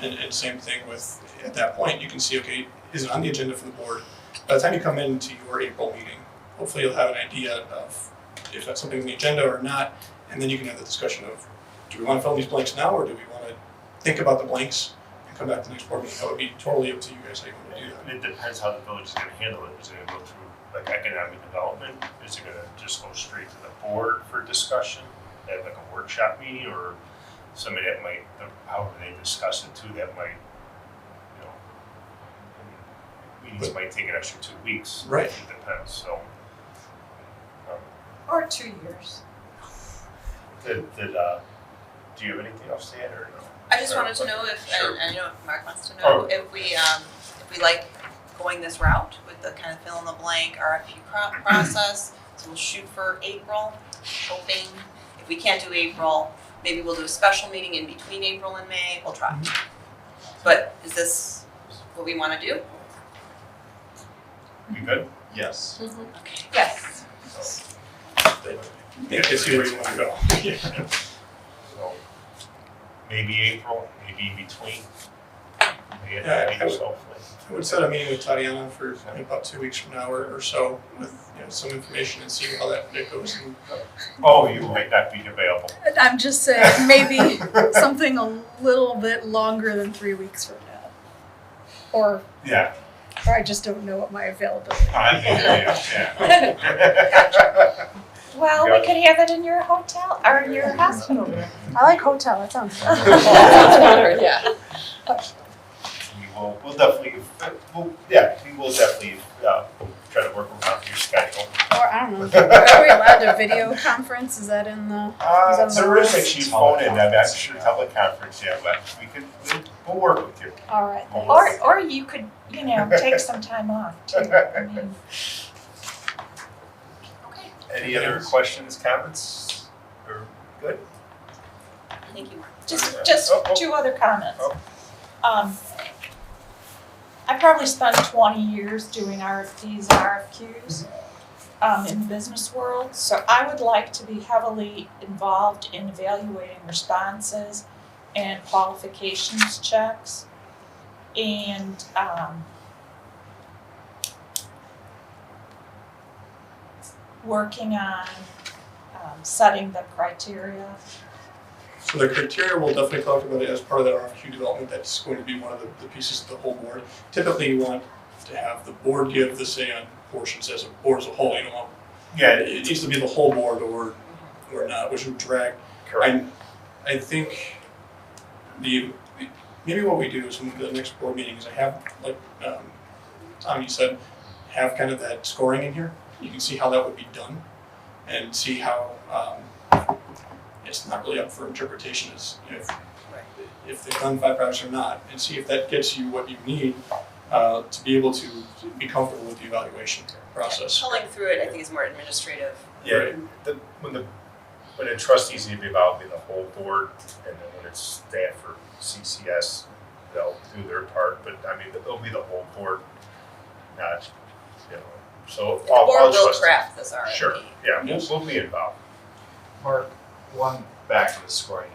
I: And same thing with, at that point, you can see, okay, is it on the agenda for the board? by the time you come into your April meeting, hopefully you'll have an idea of if that's something on the agenda or not, and then you can have the discussion of, do we want to fill these blanks now, or do we want to think about the blanks and come back to the next board meeting? That would be totally up to you guys how you want to do that.
A: It depends how the village is gonna handle it. Is it gonna go through like economic development? Is it gonna just go straight to the board for discussion? Have like a workshop meeting, or somebody that might, however they discuss it too, that might, you know, meetings might take an extra 2 weeks.
I: Right.
A: It depends, so.
K: Or 2 years.
A: Do you have anything else to add or no?
F: I just wanted to know if,
A: Sure.
F: and I know Mark wants to
A: Oh.
F: know, if we like going this route with the kind of fill in the blank RFP process. So we'll shoot for April, hoping if we can't do April, maybe we'll do a special meeting in between April and May, we'll try. But is this what we wanna do?
A: You good?
D: Yes.
F: Okay.
K: Yes.
I: I can see where you want to go.
A: Yeah. So, maybe April, maybe in between. Maybe
I: Yeah,
A: at the hopefully.
I: I would set a meeting with Tatiana for about 2 weeks from now or so with some information and see how that goes. And,
A: Oh, you might not be available.
L: I'm just saying, maybe something a little bit longer than 3 weeks from now. Or
A: Yeah.
L: I just don't know what my availability is.
A: Yeah.
K: Well, we could have it in your hotel or your hospital room.
L: I like hotel, that sounds fun.
J: Yeah.
A: We'll definitely, we will definitely try to work around your schedule.
L: Or I don't know, are we allowed to video conference? Is that in the? that
A: There is
L: the
A: actually phone in, I'm not sure teleconference yet, but we'll work with you.
L: All right, thanks.
K: Or you could, take some time off too. I mean,
F: Okay,
A: Any other questions, comments? Or good?
F: thank you, Mark.
K: just
A: Oh.
K: 2 other comments.
A: Oh.
K: I probably spent 20 years doing RFPs and RFQs in the business world, so I would like to be heavily involved in evaluating responses and qualifications checks, and working on setting the criteria.
I: so the criteria, we'll definitely talk about it as part of the RFQ development. That's going to be one of the pieces of the whole board. Typically, you want to have the board give the say on portions as a board as a whole. You don't want,
A: Yeah,
I: it needs to be the whole board or not, which would drag.
A: correct.
I: I think maybe what we do is in the next board meeting is I have, like Tommy said, have kind of that scoring in here. You can see how that would be done and see how it's not really up for interpretation as if they've done 5 projects or not, and see if that gets you what you need to be able to be comfortable with the evaluation process.
F: Culling through it, I think, is more administrative.
A: Yeah, when the trustees need to be involved in the whole board, and then when it's staff or CCS, they'll do their part, but I mean, it'll be the whole board, not, so
F: The
A: all
F: board will
A: trustees.
F: craft this RFP.
A: Sure, yeah,
I: Yes.
A: we'll be involved.
D: Mark, back to the scoring,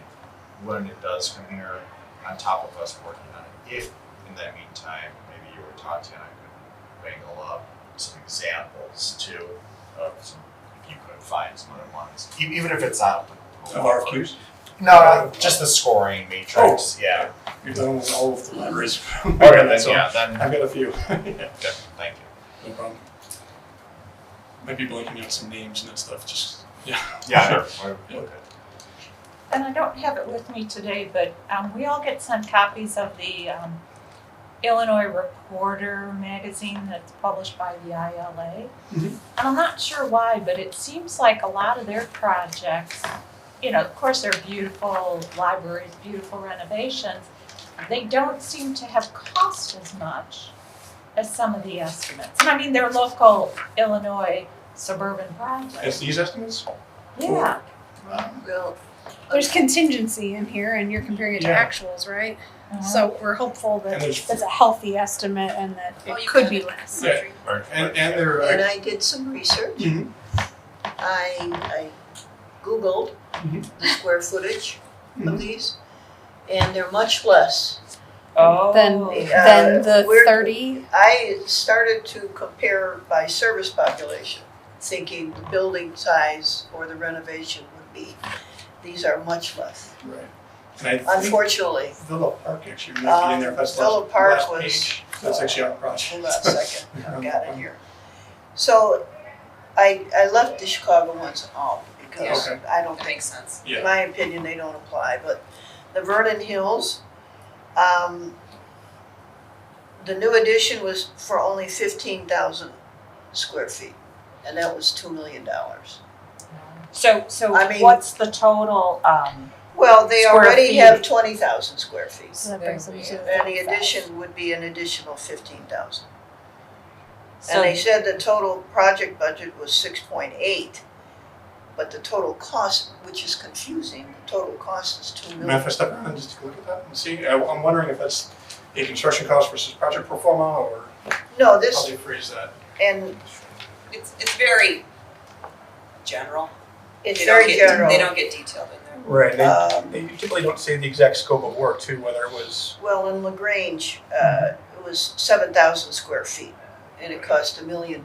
D: when it does come here, on top of us working on it, if in that meantime, maybe you or Tatiana could wrangle up some examples too of some, if you could find some other ones, even if it's not.
I: Of RFQs?
D: No, just the scoring matrix, yeah.
I: You're done with all of the libraries.
D: Okay, then,
I: So
D: yeah, then,
I: I've got a few.
D: okay, thank you.
I: No problem. Might be blanking out some names and that stuff, just, yeah.
D: Yeah,
I: Sure.
D: okay.
K: And I don't have it with me today, but we all get sent copies of the Illinois Reporter magazine that's published by the ILA.
I: Mhm.
K: And I'm not sure why, but it seems like a lot of their projects, of course they're beautiful libraries, beautiful renovations, they don't seem to have cost as much as some of the estimates. And I mean, they're local Illinois suburban projects.
I: As these estimates?
K: Yeah.
H: Well,
L: There's contingency in here and you're comparing it to
I: Yeah.
L: actuals, right? So we're hopeful that
I: And there's-
L: that's a healthy estimate and that
F: Oh,
L: it
F: you
L: could
F: can.
L: be less.
I: Yeah. And they're,
H: and I did some research.
I: Mhm.
H: I Googled
I: Mhm.
H: the square footage
I: Mhm.
H: of these, and they're much less
K: Oh.
L: than the
H: we're-
L: 30.
H: I started to compare by service population, thinking the building size or the renovation would be. These are much less,
I: Right. And I think
H: unfortunately.
I: Villa Park actually might be in there, if that's the
H: Villa
I: last,
H: Park
I: last
H: was-
I: page. That's actually our project.
H: Hold on a second, I've got it here. So I left the Chicago ones out because
I: Okay.
H: I don't
F: That
H: think,
F: makes sense.
I: Yeah.
H: in my opinion, they don't apply, but the Vernon Hills, the new addition was for only 15,000 square feet, and that was $2 million.
K: So
H: I mean-
K: what's the total,
H: Well, they
K: Square
H: already
K: feet.
H: have 20,000 square feet,
L: So that brings them to
H: and the
L: 35.
H: addition would be an additional 15,000.
K: so
H: And they said the total project budget was 6.8, but the total cost, which is confusing, the total cost is 2
I: Mind if
H: million.
I: I step around and just take a look at that and see? I'm wondering if that's a construction cost versus project pro forma, or
H: No,
I: how
H: this,
I: they phrase that.
H: and
F: It's very general.
H: it's
F: They don't
H: very
F: get-
H: general.
F: They don't get detailed in there.
I: Right,
H: Um,
I: they typically don't say the exact scope of work too, whether it was.
H: Well, in LaGrange, it was 7,000 square feet, and it cost $1.2 million.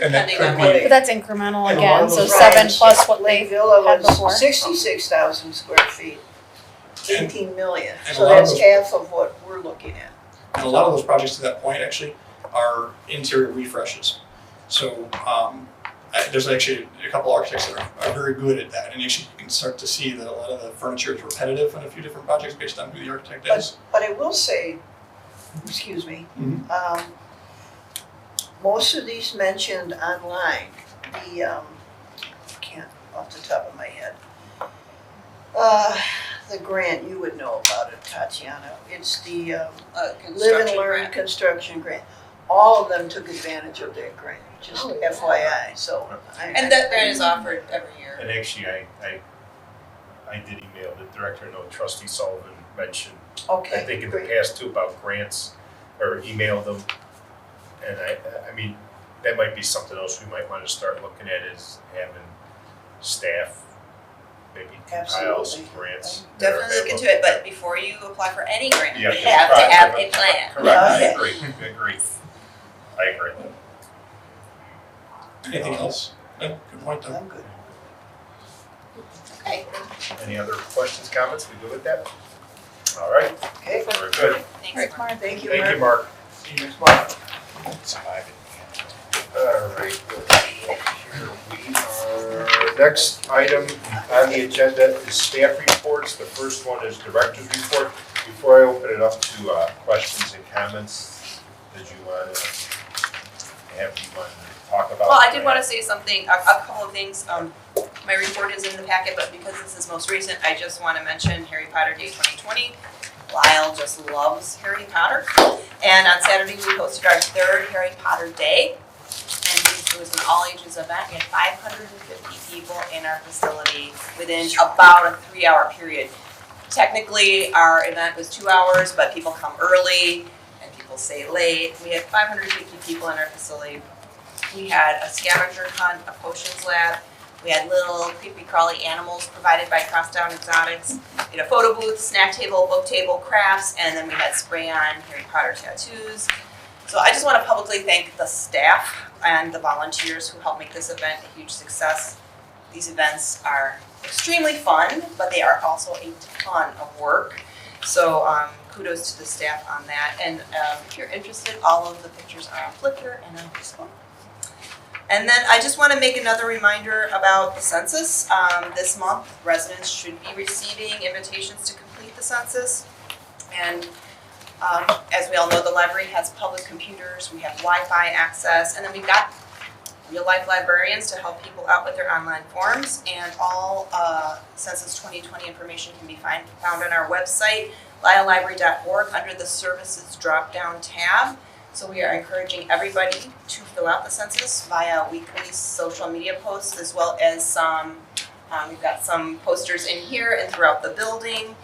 I: And that
F: Depending
I: could
F: on
I: be.
F: what
L: But that's incremental
I: And a lot
L: again,
I: of
L: so
I: those
L: 7
H: Right.
L: plus what
H: Lake
L: they
H: Villa
L: had before.
H: was 66,000 square feet, 18 million,
I: and
H: so
I: a lot of
H: that's
I: those-
H: half of what we're looking at.
I: And a lot of those projects to that point actually are interior refreshes. So there's actually a couple architects that are very good at that. And actually you can start to see that a lot of the furniture is repetitive on a few different projects based on who the architect is.
H: But I will say, excuse me,
I: Mhm.
H: most of these mentioned online, the, I can't off the top of my head. The grant, you would know about it, Tatiana, it's the Live and
F: Construction
H: Learn
F: grant.
H: Construction Grant. All of them took advantage of that grant, just FYI, so.
F: And that grant is offered every year.
A: And actually, I did email the director, I know Trustee Sullivan mentioned, I
H: Okay,
A: think in the
H: great.
A: past too, about grants, or emailed them. And I mean, that might be something else we might wanna start looking at, is having staff maybe compile some
H: Absolutely.
A: grants. that are
F: Definitely look into
A: available.
F: it, but before you apply for any grant, you
A: Yeah,
F: have to
A: correct.
F: have a plan.
A: Correct, I
H: Okay.
A: agree, I agree.
I: Anything else? No, good point though.
H: I'm good.
F: Okay,
A: Any other questions, comments, we good with that? All right,
H: Okay,
A: we're good,
F: thanks, Mark.
H: thank you,
A: thank you,
H: Mark.
A: Mark.
I: See you next month.
A: All right, here we are. Next item on the agenda is staff reports. The first one is director's report. Before I open it up to questions and comments, did you want to talk about?
F: Well, I did want to say something, a couple of things. My report is in the packet, but because this is most recent, I just want to mention Harry Potter Day 2020. Lisle just loves Harry Potter. And on Saturday, we hosted our third Harry Potter Day. And it was an all-ages event. We had 550 people in our facility within about a 3-hour period. Technically, our event was 2 hours, but people come early and people stay late. We had 550 people in our facility. We had a scavenger hunt, a potions lab. We had little creepy crawly animals provided by Crosstown Exotics. We had a photo booth, snack table, book table, crafts, and then we had spray on Harry Potter tattoos. So I just want to publicly thank the staff and the volunteers who helped make this event a huge success. These events are extremely fun, but they are also a ton of work. So kudos to the staff on that. And if you're interested, all of the pictures are on Flickr and on Facebook. And then I just want to make another reminder about the census. This month, residents should be receiving invitations to complete the census. And as we all know, the library has public computers, we have Wi-Fi access, and then we've got real-life librarians to help people out with their online forms. And all Census 2020 information can be found on our website, lislelibrary.org, under the Services drop-down tab. So we are encouraging everybody to fill out the census via weekly social media posts, as well as some, we've got some posters in here and throughout the building.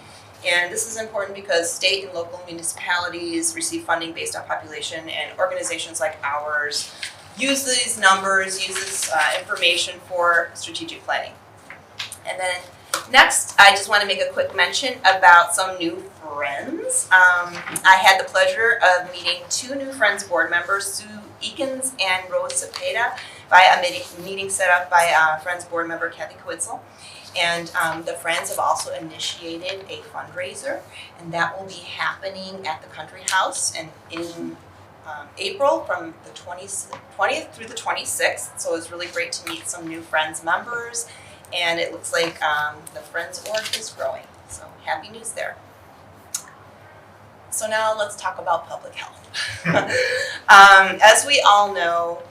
F: And this is important because state and local municipalities receive funding based on population, and organizations like ours use these numbers, use this information for strategic planning. And then Next, I just want to make a quick mention about some new friends. I had the pleasure of meeting 2 new Friends board members, Sue Eakins and Rose Cepeda, via a meeting set up by Friends board member Kathy Kwitzel. And the Friends have also initiated a fundraiser, and that will be happening at the Country House and in April from the 20th through the 26th. So it's really great to meet some new Friends members. And it looks like the Friends org is growing, so happy news there. So now let's talk about public health. As we all know,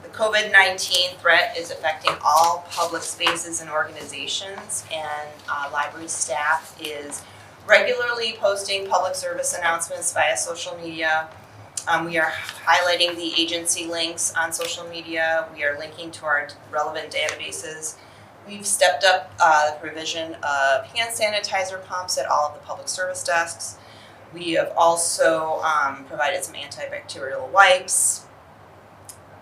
F: the COVID-19 threat is affecting all public spaces and organizations, and library staff is regularly posting public service announcements via social media. We are highlighting the agency links on social media. We are linking to our relevant databases. We've stepped up the provision of hand sanitizer pumps at all of the public service desks. We have also provided some antibacterial wipes.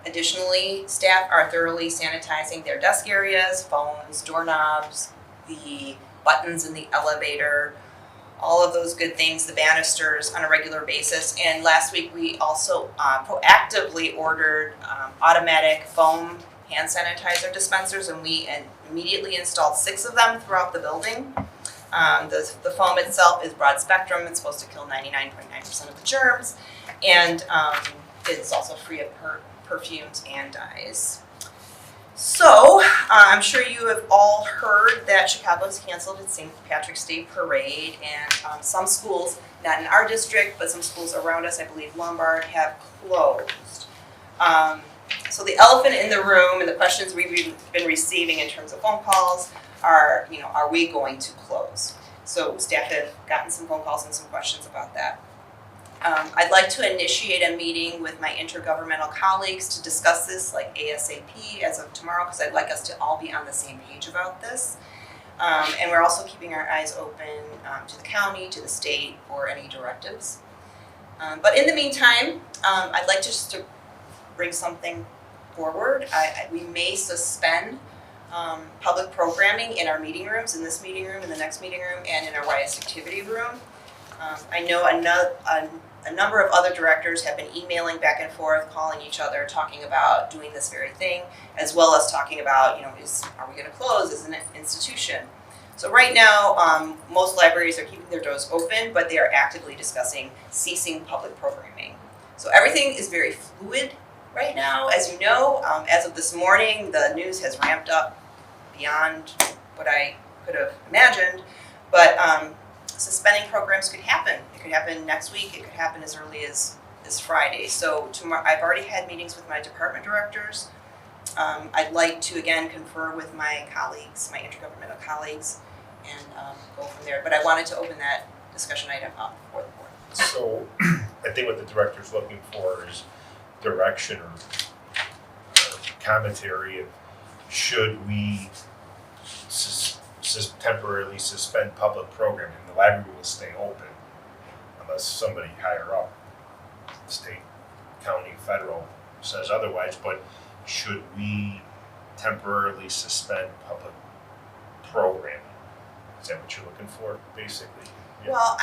F: Additionally, staff are thoroughly sanitizing their desk areas, phones, doorknobs, the buttons in the elevator, all of those good things, the banisters on a regular basis. And last week we also proactively ordered automatic foam hand sanitizer dispensers, and we immediately installed 6 of them throughout the building. The foam itself is broad spectrum. It's supposed to kill 99.9% of the germs, and it's also free of perfumes and dyes. So, I'm sure you have all heard that Chicago's canceled its St. Patrick's Day Parade, and some schools, not in our district, but some schools around us, I believe Lombard, have closed. So the elephant in the room and the questions we've been receiving in terms of phone calls are, are we going to close? So staff have gotten some phone calls and some questions about that. I'd like to initiate a meeting with my intergovernmental colleagues to discuss this like ASAP as of tomorrow, because I'd like us to all be on the same page about this. And we're also keeping our eyes open to the county, to the state, for any directives. But in the meantime, I'd like just to bring something forward. We may suspend public programming in our meeting rooms, in this meeting room, in the next meeting room, and in our YS activity room. I know a number of other directors have been emailing back and forth, calling each other, talking about doing this very thing, as well as talking about, are we going to close as an institution? So right now, most libraries are keeping their doors open, but they are actively discussing ceasing public programming. So everything is very fluid right now. As you know, as of this morning, the news has ramped up beyond what I could have imagined, but suspending programs could happen. It could happen next week. It could happen as early as Friday. So tomorrow, I've already had meetings with my department directors. I'd like to again confer with my colleagues, my intergovernmental colleagues, and go from there. But I wanted to open that discussion item up for the board.
A: So I think what the director's looking for is direction or commentary of should we temporarily suspend public programming. The library will stay open unless somebody higher up, state, county, federal, says otherwise, but should we temporarily suspend public programming? Is that what you're looking for, basically? Yeah.
F: Well,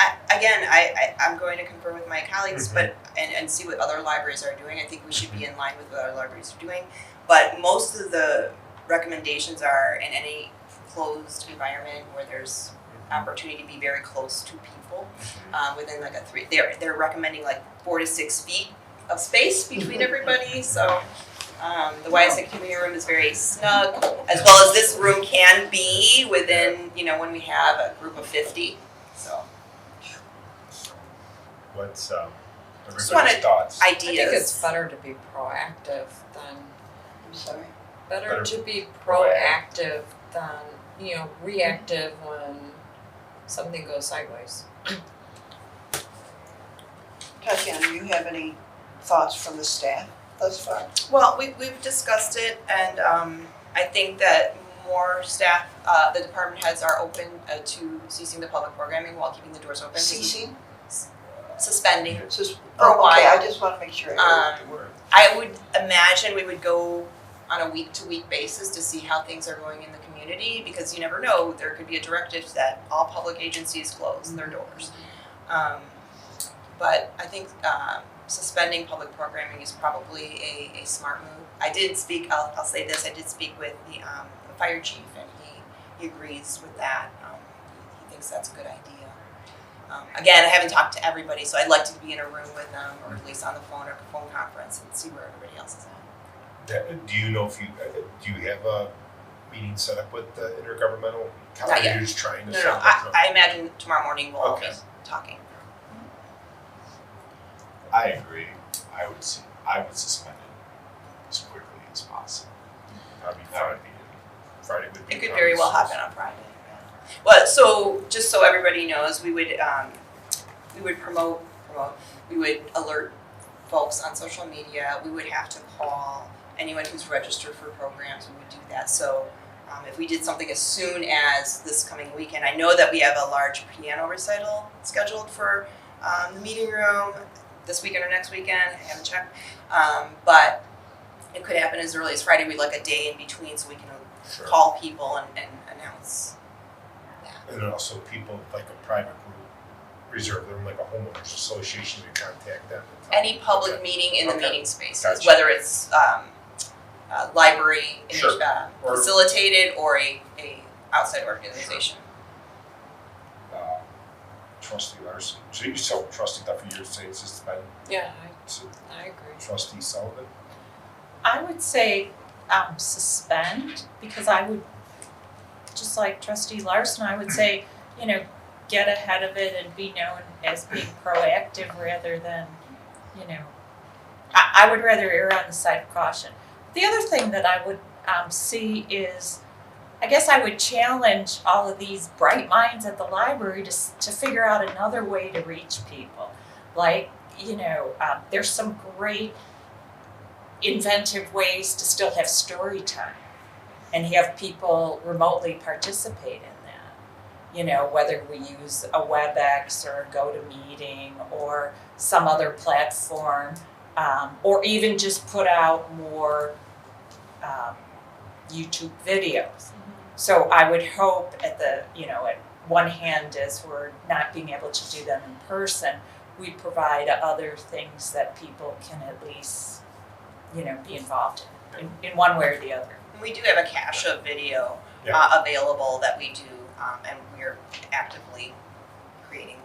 F: I'm going to confer with my colleagues, but and see what other libraries are doing. I think we should be in line with what other libraries are doing. But most of the recommendations are in any closed environment where there's opportunity to be very close to people, within like they're recommending like 4 to 6 feet of space between everybody. So the YS activity room is very snug, as well as this room can be within, when we have a group of 50. So
A: What's
F: Just
A: everybody's thoughts?
F: ideas.
J: I think it's better to be proactive than,
H: I'm sorry.
J: better to be proactive than, reactive when something goes sideways.
H: Tatiana, do you have any thoughts from the staff thus far?
F: Well, we've discussed it, and I think that more staff, the department heads are open to ceasing the public programming while keeping the doors open.
H: Ceasing?
F: Suspending.
H: For
F: a while.
H: Okay, I just want to make sure I heard the word.
F: I would imagine we would go on a week-to-week basis to see how things are going in the community, because you never know, there could be a directive that all public agencies close their doors. But I think suspending public programming is probably a smart move. I did speak, I'll say this, I did speak with the fire chief, and he agrees with that. He thinks that's a good idea. Again, I haven't talked to everybody, so I'd like to be in a room with them, or at least on the phone or phone conference, and see where everybody else is at.
A: Do you know if do you have a meeting set up with the intergovernmental?
F: Not yet.
A: You're just trying to
F: No,
A: set
F: no,
A: it up?
F: I imagine tomorrow morning we'll all be
A: Okay.
F: talking.
D: I agree. I would suspend it as quickly as possible.
A: That'd be Friday. Friday would be.
F: It could very well happen on Friday. Yeah. Well, so just so everybody knows, we would promote, we would alert folks on social media. We would have to call anyone who's registered for programs. We would do that. So if we did something as soon as this coming weekend, I know that we have a large piano recital scheduled for the meeting room this weekend or next weekend. I haven't checked, but it could happen as early as Friday. We'd like a day in between so we can
A: Sure.
F: call people and announce.
A: And then also people like a private group reserve them, like a homeowners association, to contact them.
F: Any public
A: Okay.
F: meeting in the
A: Okay.
F: meeting spaces,
A: Gotcha.
F: whether it's library
A: Sure. Or-
F: facilitated or a outside organization.
A: Trustee Larson, so you saw trustee Duffy, you're saying it's just been,
K: Yeah,
A: so
K: I agree.
A: trustee Sullivan?
K: I would say suspend, because I would, just like Trustee Larson, I would say, get ahead of it and be known as being proactive rather than, I would rather err on the side of caution. The other thing that I would see is, I guess I would challenge all of these bright minds at the library to figure out another way to reach people. Like, there's some great inventive ways to still have story time and have people remotely participate in that. Whether we use a WebEx or a GoToMeeting or some other platform, or even just put out more YouTube videos. So I would hope at one hand, as we're not being able to do them in person, we provide other things that people can at least, be involved in one way or the other.
F: We do have a cache of video
A: Yeah.
F: available that we do, and we're actively creating.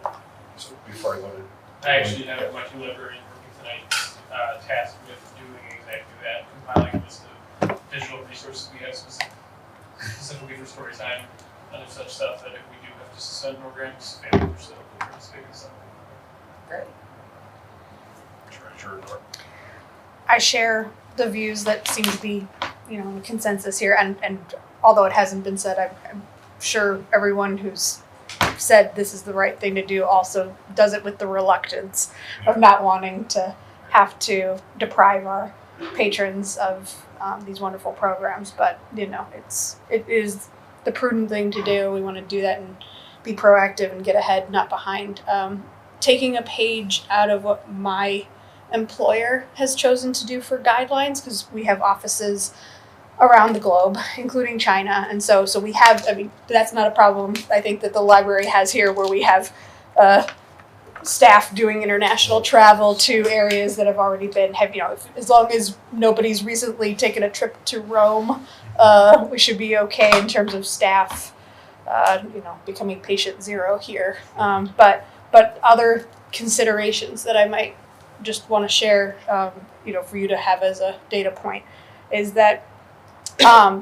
A: So before I go to.
M: I actually have my two librarians working tonight, tasked with doing exactly that, compiling a list of digital resources we have specifically for story time, other such stuff, that if we do have to suspend programs, family members still participate in some.
F: Great.
A: Treasurer Norton.
L: I share the views that seem to be, a consensus here, and although it hasn't been said, I'm sure everyone who's said this is the right thing to do also does it with the reluctance of not wanting to have to deprive our patrons of these wonderful programs. But it is the prudent thing to do. We want to do that and be proactive and get ahead, not behind. Taking a page out of what my employer has chosen to do for guidelines, because we have offices around the globe, including China, and so we have. That's not a problem. I think that the library has here, where we have staff doing international travel to areas that have already been. As long as nobody's recently taken a trip to Rome, we should be okay in terms of staff. Becoming patient zero here. But other considerations that I might just want to share, for you to have as a data point, is that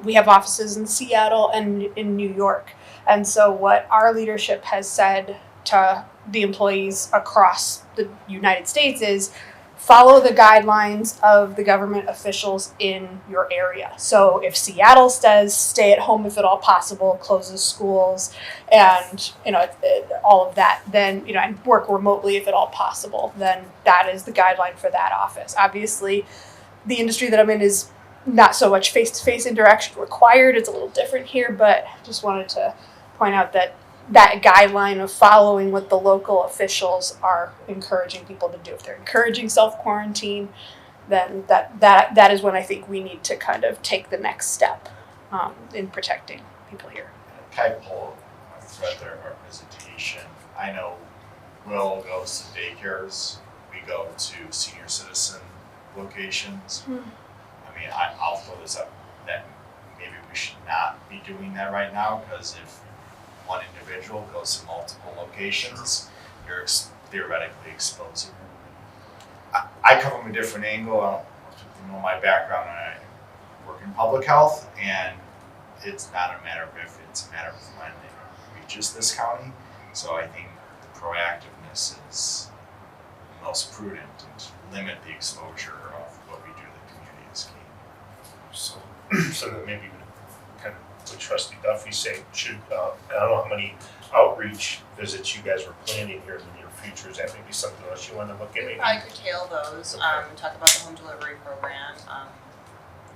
L: we have offices in Seattle and in New York. And so what our leadership has said to the employees across the United States is follow the guidelines of the government officials in your area. So if Seattle says stay at home if at all possible, closes schools, and all of that, then and work remotely if at all possible, then that is the guideline for that office. Obviously, the industry that I'm in is not so much face-to-face interaction required. It's a little different here, but just wanted to point out that guideline of following what the local officials are encouraging people to do. If they're encouraging self-quarantine, then that is when I think we need to kind of take the next step in protecting people here.
D: Can I pull a thread there of our presentation? I know Will goes to daycares, we go to senior citizen locations. I mean, I'll throw this up, that maybe we should not be doing that right now, because if one individual goes to multiple locations, you're theoretically exposing them. I come from a different angle. You know, my background, I work in public health, and it's not a matter of if, it's a matter of when it reaches this county. So I think the proactiveness is the most prudent, and to limit the exposure of what we do to the community is key.
A: So that maybe kind of what Trustee Duffy said, should, I don't know how many outreach visits you guys were planning here in the near future. Is that maybe something else you want to look at?
F: We
A: Maybe?
F: probably curtail those, talk about the home delivery program.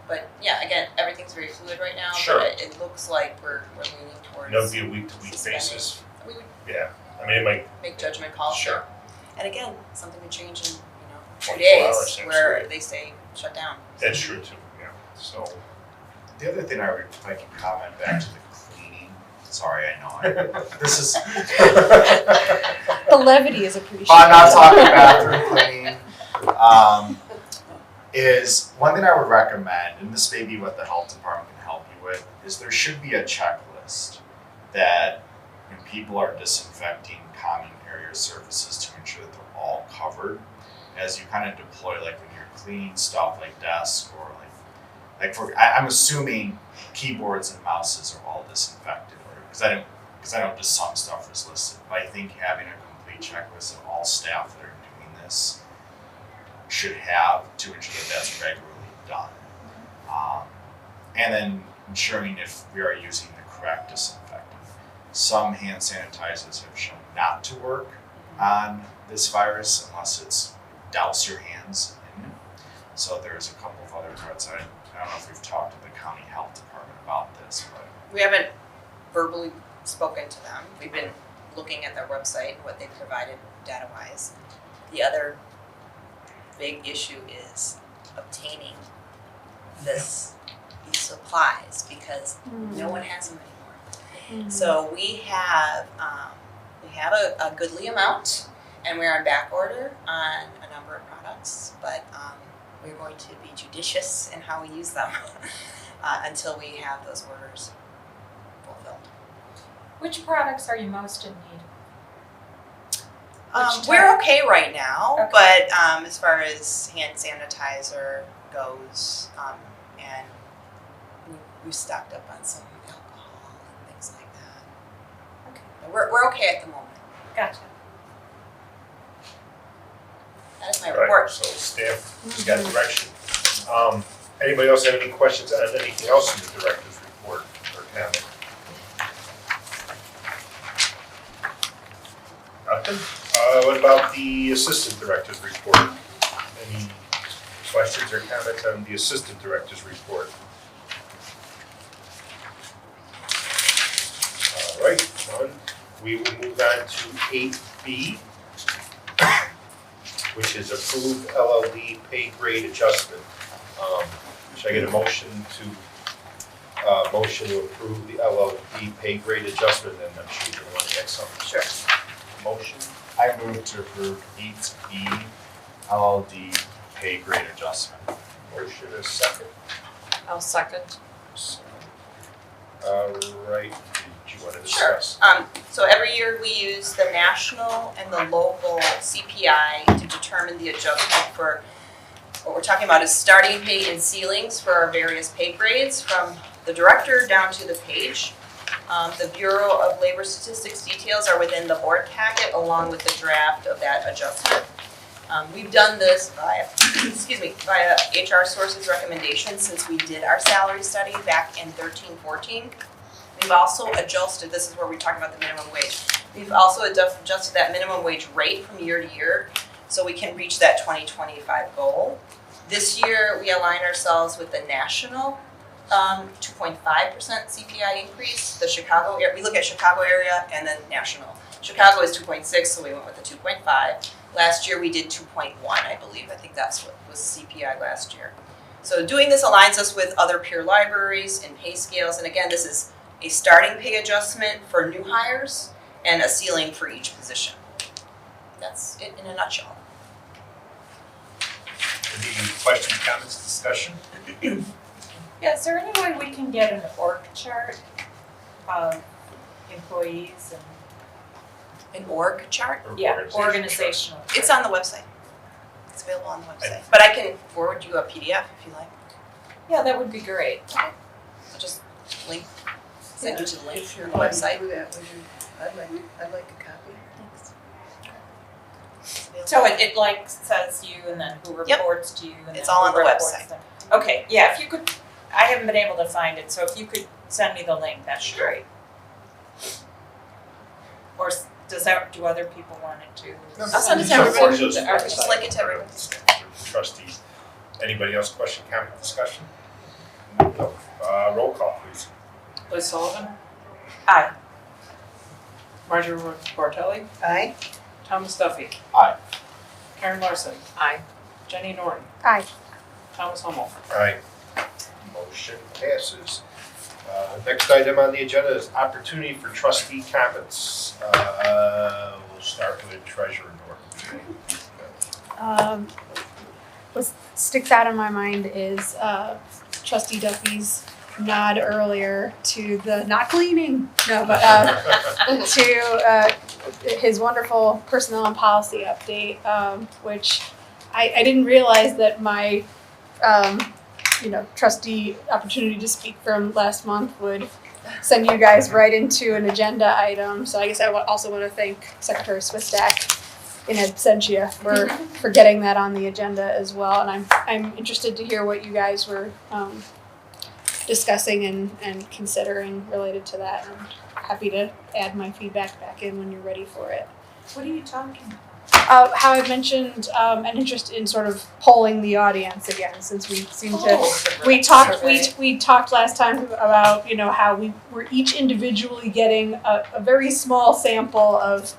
F: But yeah, again, everything's very fluid right now,
A: Sure.
F: but it looks like we're leaning towards.
A: And that would be a week-to-week
F: suspending.
A: basis.
F: We would
A: Yeah, I mean, it might,
F: make judgment calls.
A: Sure.
F: And again, something could change in, 2
A: 24
F: days
A: hours,
F: where
A: absolutely.
F: they say shut down.
A: that's true too, yeah, so.
D: The other thing I would like to comment back to the cleaning. Sorry, I know. This is.
L: The levity is appreciated.
D: I'm not talking bathroom cleaning. Is one thing I would recommend, and this may be what the health department can help you with, is there should be a checklist that when people are disinfecting common area surfaces to ensure that they're all covered, as you kind of deploy, like when you're cleaning stuff like desks or I'm assuming keyboards and mouses are all disinfected, because I know just some stuff is listed, but I think having a complete checklist of all staff that are doing this should have to ensure that that's regularly done. And then ensuring if we are using the correct disinfectant. Some hand sanitizers have shown not to work on this virus unless it's douse your hands in it. So there's a couple of other notes. I don't know if we've talked to the county health department about this, but
F: We haven't verbally spoken to them. We've been looking at their website and what they've provided data-wise. The other big issue is obtaining these supplies, because no one has them anymore. So we have a goodly amount, and we're on back order on a number of products, but we're going to be judicious in how we use them until we have those orders fulfilled.
K: Which products are you most in need? Which
F: We're
K: type?
F: okay right now,
K: Okay.
F: but as far as hand sanitizer goes, and we stocked up on some alcohol and things like that.
K: Okay.
F: But we're okay at the moment.
K: Gotcha.
F: That is my
A: Right,
F: report.
A: so staff has got direction. Anybody else have any questions on anything else in the director's report or comment? Nothing? What about the assistant director's report? Any questions or comments on the assistant director's report? All right, none. We will move on to 8B, which is approved LLD pay grade adjustment. Should I get a motion to approve the LLD pay grade adjustment, and I'm sure you're gonna want to get something.
F: Sure.
A: Motion?
D: I move to approve 8B LLD pay grade adjustment.
A: Motion is second.
J: I'll second.
A: All right, did you want to
F: Sure.
A: discuss?
F: So every year we use the national and the local CPI to determine the adjustment for, what we're talking about is starting pay and ceilings for our various pay grades, from the director down to the page. The Bureau of Labor Statistics details are within the board packet along with the draft of that adjustment. We've done this via HR sources recommendations since we did our salary study back in 13-14. We've also adjusted, this is where we talk about the minimum wage. We've also adjusted that minimum wage rate from year to year so we can reach that 2025 goal. This year, we align ourselves with the national 2.5% CPI increase. The Chicago area, we look at Chicago area and then national. Chicago is 2.6, so we went with the 2.5. Last year we did 2.1, I believe. I think that's what was CPI last year. So doing this aligns us with other peer libraries and pay scales. And again, this is a starting pay adjustment for new hires and a ceiling for each position. That's it in a nutshell.
A: Any questions, comments, discussion?
K: Yeah, is there any way we can get an org chart of employees and
F: An org chart?
K: yeah, organizational?
F: It's on the website. It's available on the website. But I can forward you a PDF if you like.
K: Yeah, that would be great.
F: I'll just send you to the link
H: If
F: to
H: you're
F: the
H: going to
F: website.
H: do that, would you, I'd like a copy.
K: So it like says you and then who
F: Yep.
K: reports to you and
F: It's
K: then
F: all
K: who
F: on the
K: reports
F: website.
K: them. Okay, yeah, if you could, I haven't been able to find it, so if you could send me the link, that'd be great. Or do other people want it too?
F: I'll send it to
A: Sure,
F: everybody.
A: just-
F: Just link it to everybody.
A: Trustees. Anybody else question, comment, discussion? No. Roll call, please.
B: Liz Sullivan,
K: Aye.
B: Marjorie Bartelli,
H: Aye.
B: Thomas Duffy.
D: Aye.
B: Karen Larson,
J: Aye.
B: Jenny Norton,
L: Aye.
B: Thomas Hummel.
A: Aye. Motion passes. Next item on the agenda is opportunity for trustee comments. We'll start with Treasurer Norton.
L: What sticks out in my mind is Trustee Duffy's nod earlier to the not cleaning, no, but to his wonderful personnel and policy update, which I didn't realize that my trustee opportunity to speak from last month would send you guys right into an agenda item. So I guess I also want to thank Secretary Swistak in absentia for getting that on the agenda as well. And I'm interested to hear what you guys were discussing and considering related to that. I'm happy to add my feedback back in when you're ready for it.
K: What are you talking about?
L: How I mentioned an interest in sort of polling the audience again, since we seem to we talked last time about how we were each individually getting a very small sample of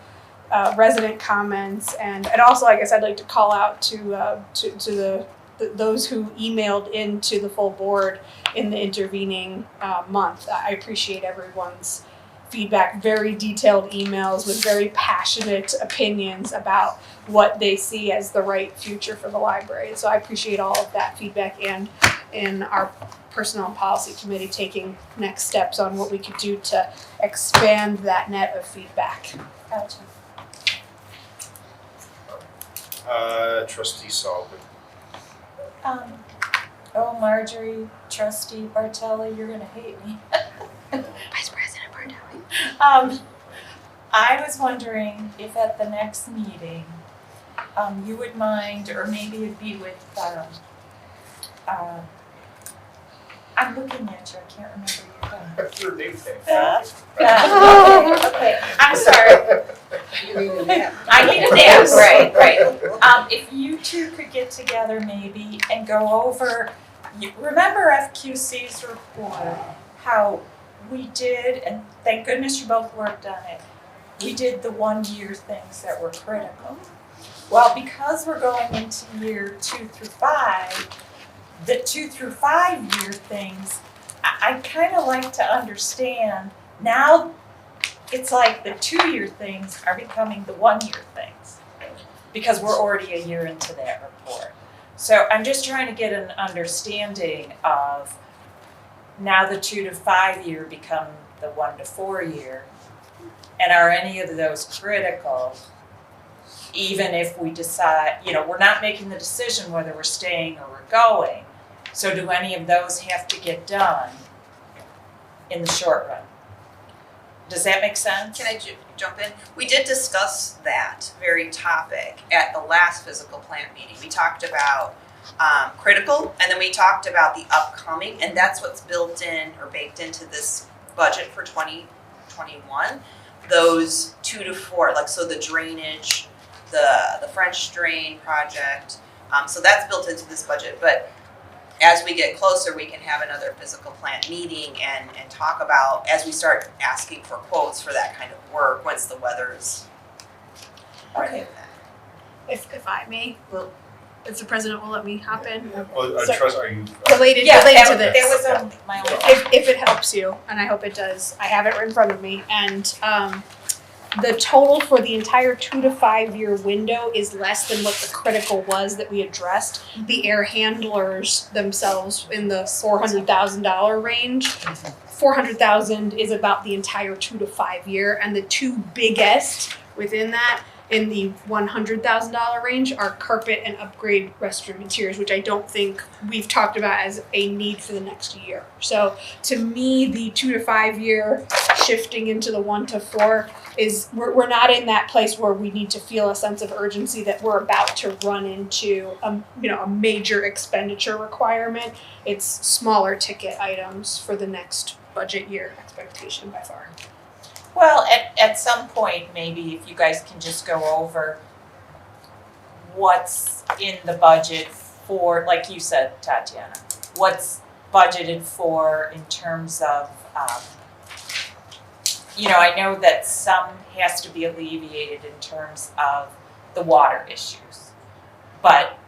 L: resident comments, and also I guess I'd like to call out to those who emailed into the full board in the intervening month. I appreciate everyone's feedback, very detailed emails with very passionate opinions about what they see as the right future for the library. So I appreciate all of that feedback, and in our Personnel and Policy Committee taking next steps on what we could do to expand that net of feedback.
K: Gotcha.
A: Trustee Sullivan.
K: Marjorie, Trustee Bartelli, you're gonna hate me.
L: Vice President Bartelli.
K: I was wondering if at the next meeting, you would mind, or maybe it'd be with, I'm looking at you, I can't remember your name.
A: Your name tag.
K: Okay, I'm sorry.
H: You need a nap.
K: I need a nap, right. If you two could get together maybe and go over, remember FQC's report, how we did, and thank goodness you both worked on it, we did the 1 year things that were critical. Well, because we're going into year 2 through 5, the 2 through 5 year things, I'd kind of like to understand, now it's like the 2 year things are becoming the 1 year things, because we're already a year into that report. So I'm just trying to get an understanding of, now the 2 to 5 year become the 1 to 4 year, and are any of those critical? Even if we decide, we're not making the decision whether we're staying or we're going. So do any of those have to get done in the short run? Does that make sense?
F: Can I jump in? We did discuss that very topic at the last physical plant meeting. We talked about critical, and then we talked about the upcoming, and that's what's built in or baked into this budget for 2021. Those 2 to 4, so the drainage, the French drain project, so that's built into this budget. But as we get closer, we can have another physical plant meeting and talk about, as we start asking for quotes for that kind of work, once the weather's ready.
L: If I may,
H: Well-
L: if the president will let me hop in.
A: Well,
L: So-
A: trust, are you?
L: Related
K: Yeah,
L: to
K: that
L: this.
K: was my only.
L: If it helps you, and I hope it does, I have it right in front of me, and the total for the entire 2 to 5 year window is less than what the critical was that we addressed. The air handlers themselves in the $400,000 range. 400,000 is about the entire 2 to 5 year, and the two biggest within that in the $100,000 range are carpet and upgrade restroom interiors, which I don't think we've talked about as a need for the next year. So to me, the 2 to 5 year shifting into the 1 to 4 is we're not in that place where we need to feel a sense of urgency that we're about to run into a major expenditure requirement. It's smaller ticket items for the next budget year expectation by far.
K: Well, at some point, maybe if you guys can just go over what's in the budget for, like you said, Tatiana, what's budgeted for in terms of, I know that some has to be alleviated in terms of the water issues, but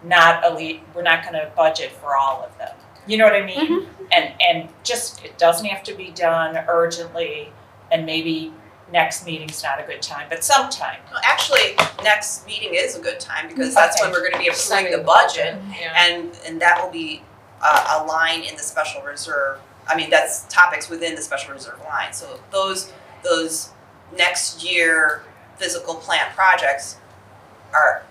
K: we're not gonna budget for all of them. You know what I mean? And just, it doesn't have to be done urgently, and maybe next meeting's not a good time, but sometime.
F: Well, actually, next meeting is a good time, because that's when we're gonna be approving the budget, and that will be a line in the special reserve. I mean, that's topics within the special reserve line, so those next year physical plant projects are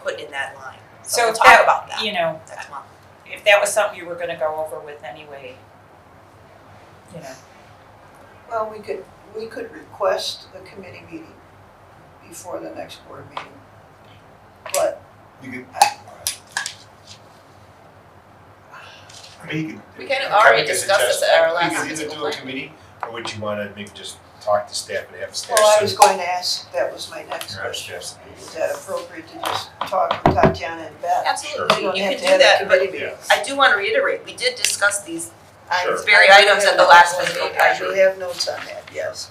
F: put in that line. So we'll
K: if
F: talk about that next month.
K: If that was something you were gonna go over with anyway,
H: Well, we could request a committee meeting before the next board meeting. But
A: You could. I mean, you could.
F: We kind of already discussed this at our last
A: You could
F: physical
A: either do a
F: plant.
A: committee, or would you wanna maybe just talk to staff and have staff?
H: Well, I was
A: sit-
H: going to ask, that was my next
A: Or have
H: question.
A: staff sit.
H: Is that appropriate to just talk with Tatiana and Beth?
F: Absolutely,
H: We don't
F: you
H: have
F: can
H: to
F: do
H: have a
F: that, but
H: committee meeting.
F: I do wanna reiterate, we did discuss these
A: Sure.
F: very items at the last physical
H: I
F: plant
H: do
F: meeting.
H: have notes on that, yes.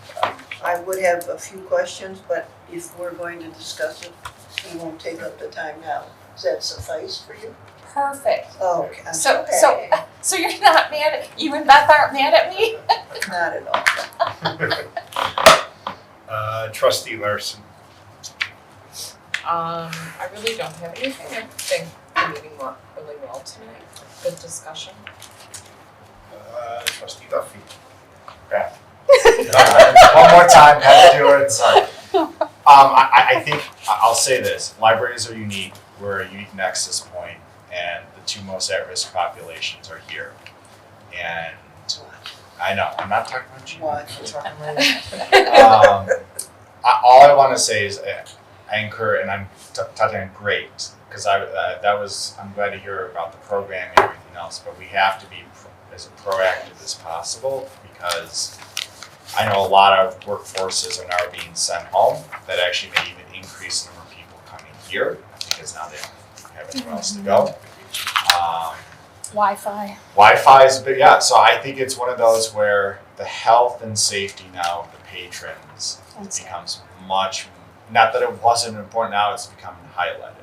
H: I would have a few questions, but if we're going to discuss it, we won't take up the time now. Does that suffice for you?
K: perfect.
H: Oh, okay, I'm
K: So-
H: okay.
K: So you're not mad at, you and Beth aren't mad at me?
H: Not at all.
A: Trustee Larson.
J: I really don't have anything. I think the meeting went really well tonight. Good discussion.
A: Trustee Duffy. Beth.
D: One more time, had to do it, sorry. I think, I'll say this, libraries are unique, we're a unique nexus point, and the two most at-risk populations are here. And I know, I'm not talking about you.
H: Watch.
D: I'm talking about all I wanna say is, I incur, and I'm talking great, because I'm glad to hear about the program and everything else, but we have to be as proactive as possible, because I know a lot of workforces are now being sent home that actually may even increase the number of people coming here, because now they don't have anywhere else to go.
L: Wi-Fi.
D: Wi-Fi is big, yeah, so I think it's one of those where the health and safety now of the patrons becomes much, not that it wasn't important, now it's becoming highlighted.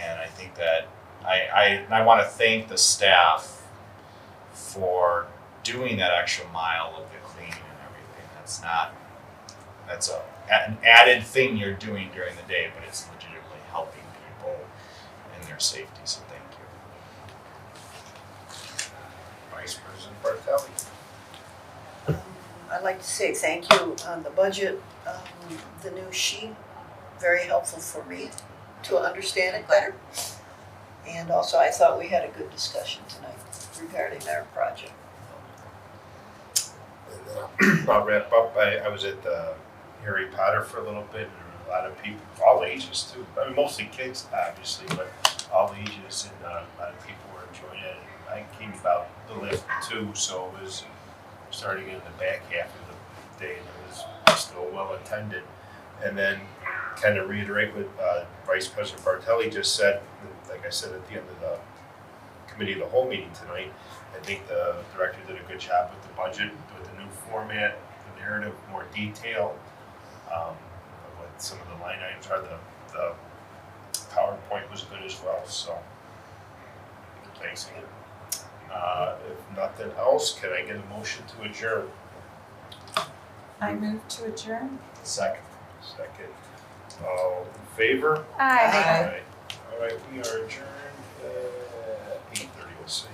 D: And I think that I want to thank the staff for doing that extra mile of the cleaning and everything. That's an added thing you're doing during the day, but it's legitimately helping people in their safety, so thank you.
A: Vice President Bartelli.
H: I'd like to say thank you on the budget, the new sheet, very helpful for me to understand it better. And also, I thought we had a good discussion tonight regarding our project.
A: I'll wrap up. I was at Harry Potter for a little bit, and a lot of people, all ages too. I mean, mostly kids, obviously, but all ages, and a lot of people were enjoying it. I came about the lift too, so it was starting in the back half of the day, and it was still well attended. And then, kind of reiterate what Vice President Bartelli just said. Like I said at the end of the committee of the whole meeting tonight. I think the director did a good job with the budget, with the new format, the narrative, more detail. What some of the line items are, the PowerPoint was good as well, so thanks again. If nothing else, can I get a motion to adjourn?
K: I move to adjourn.
D: Second.
A: Second. All in favor?
L: Aye.
A: All right, we are adjourned at 8:30, we'll see.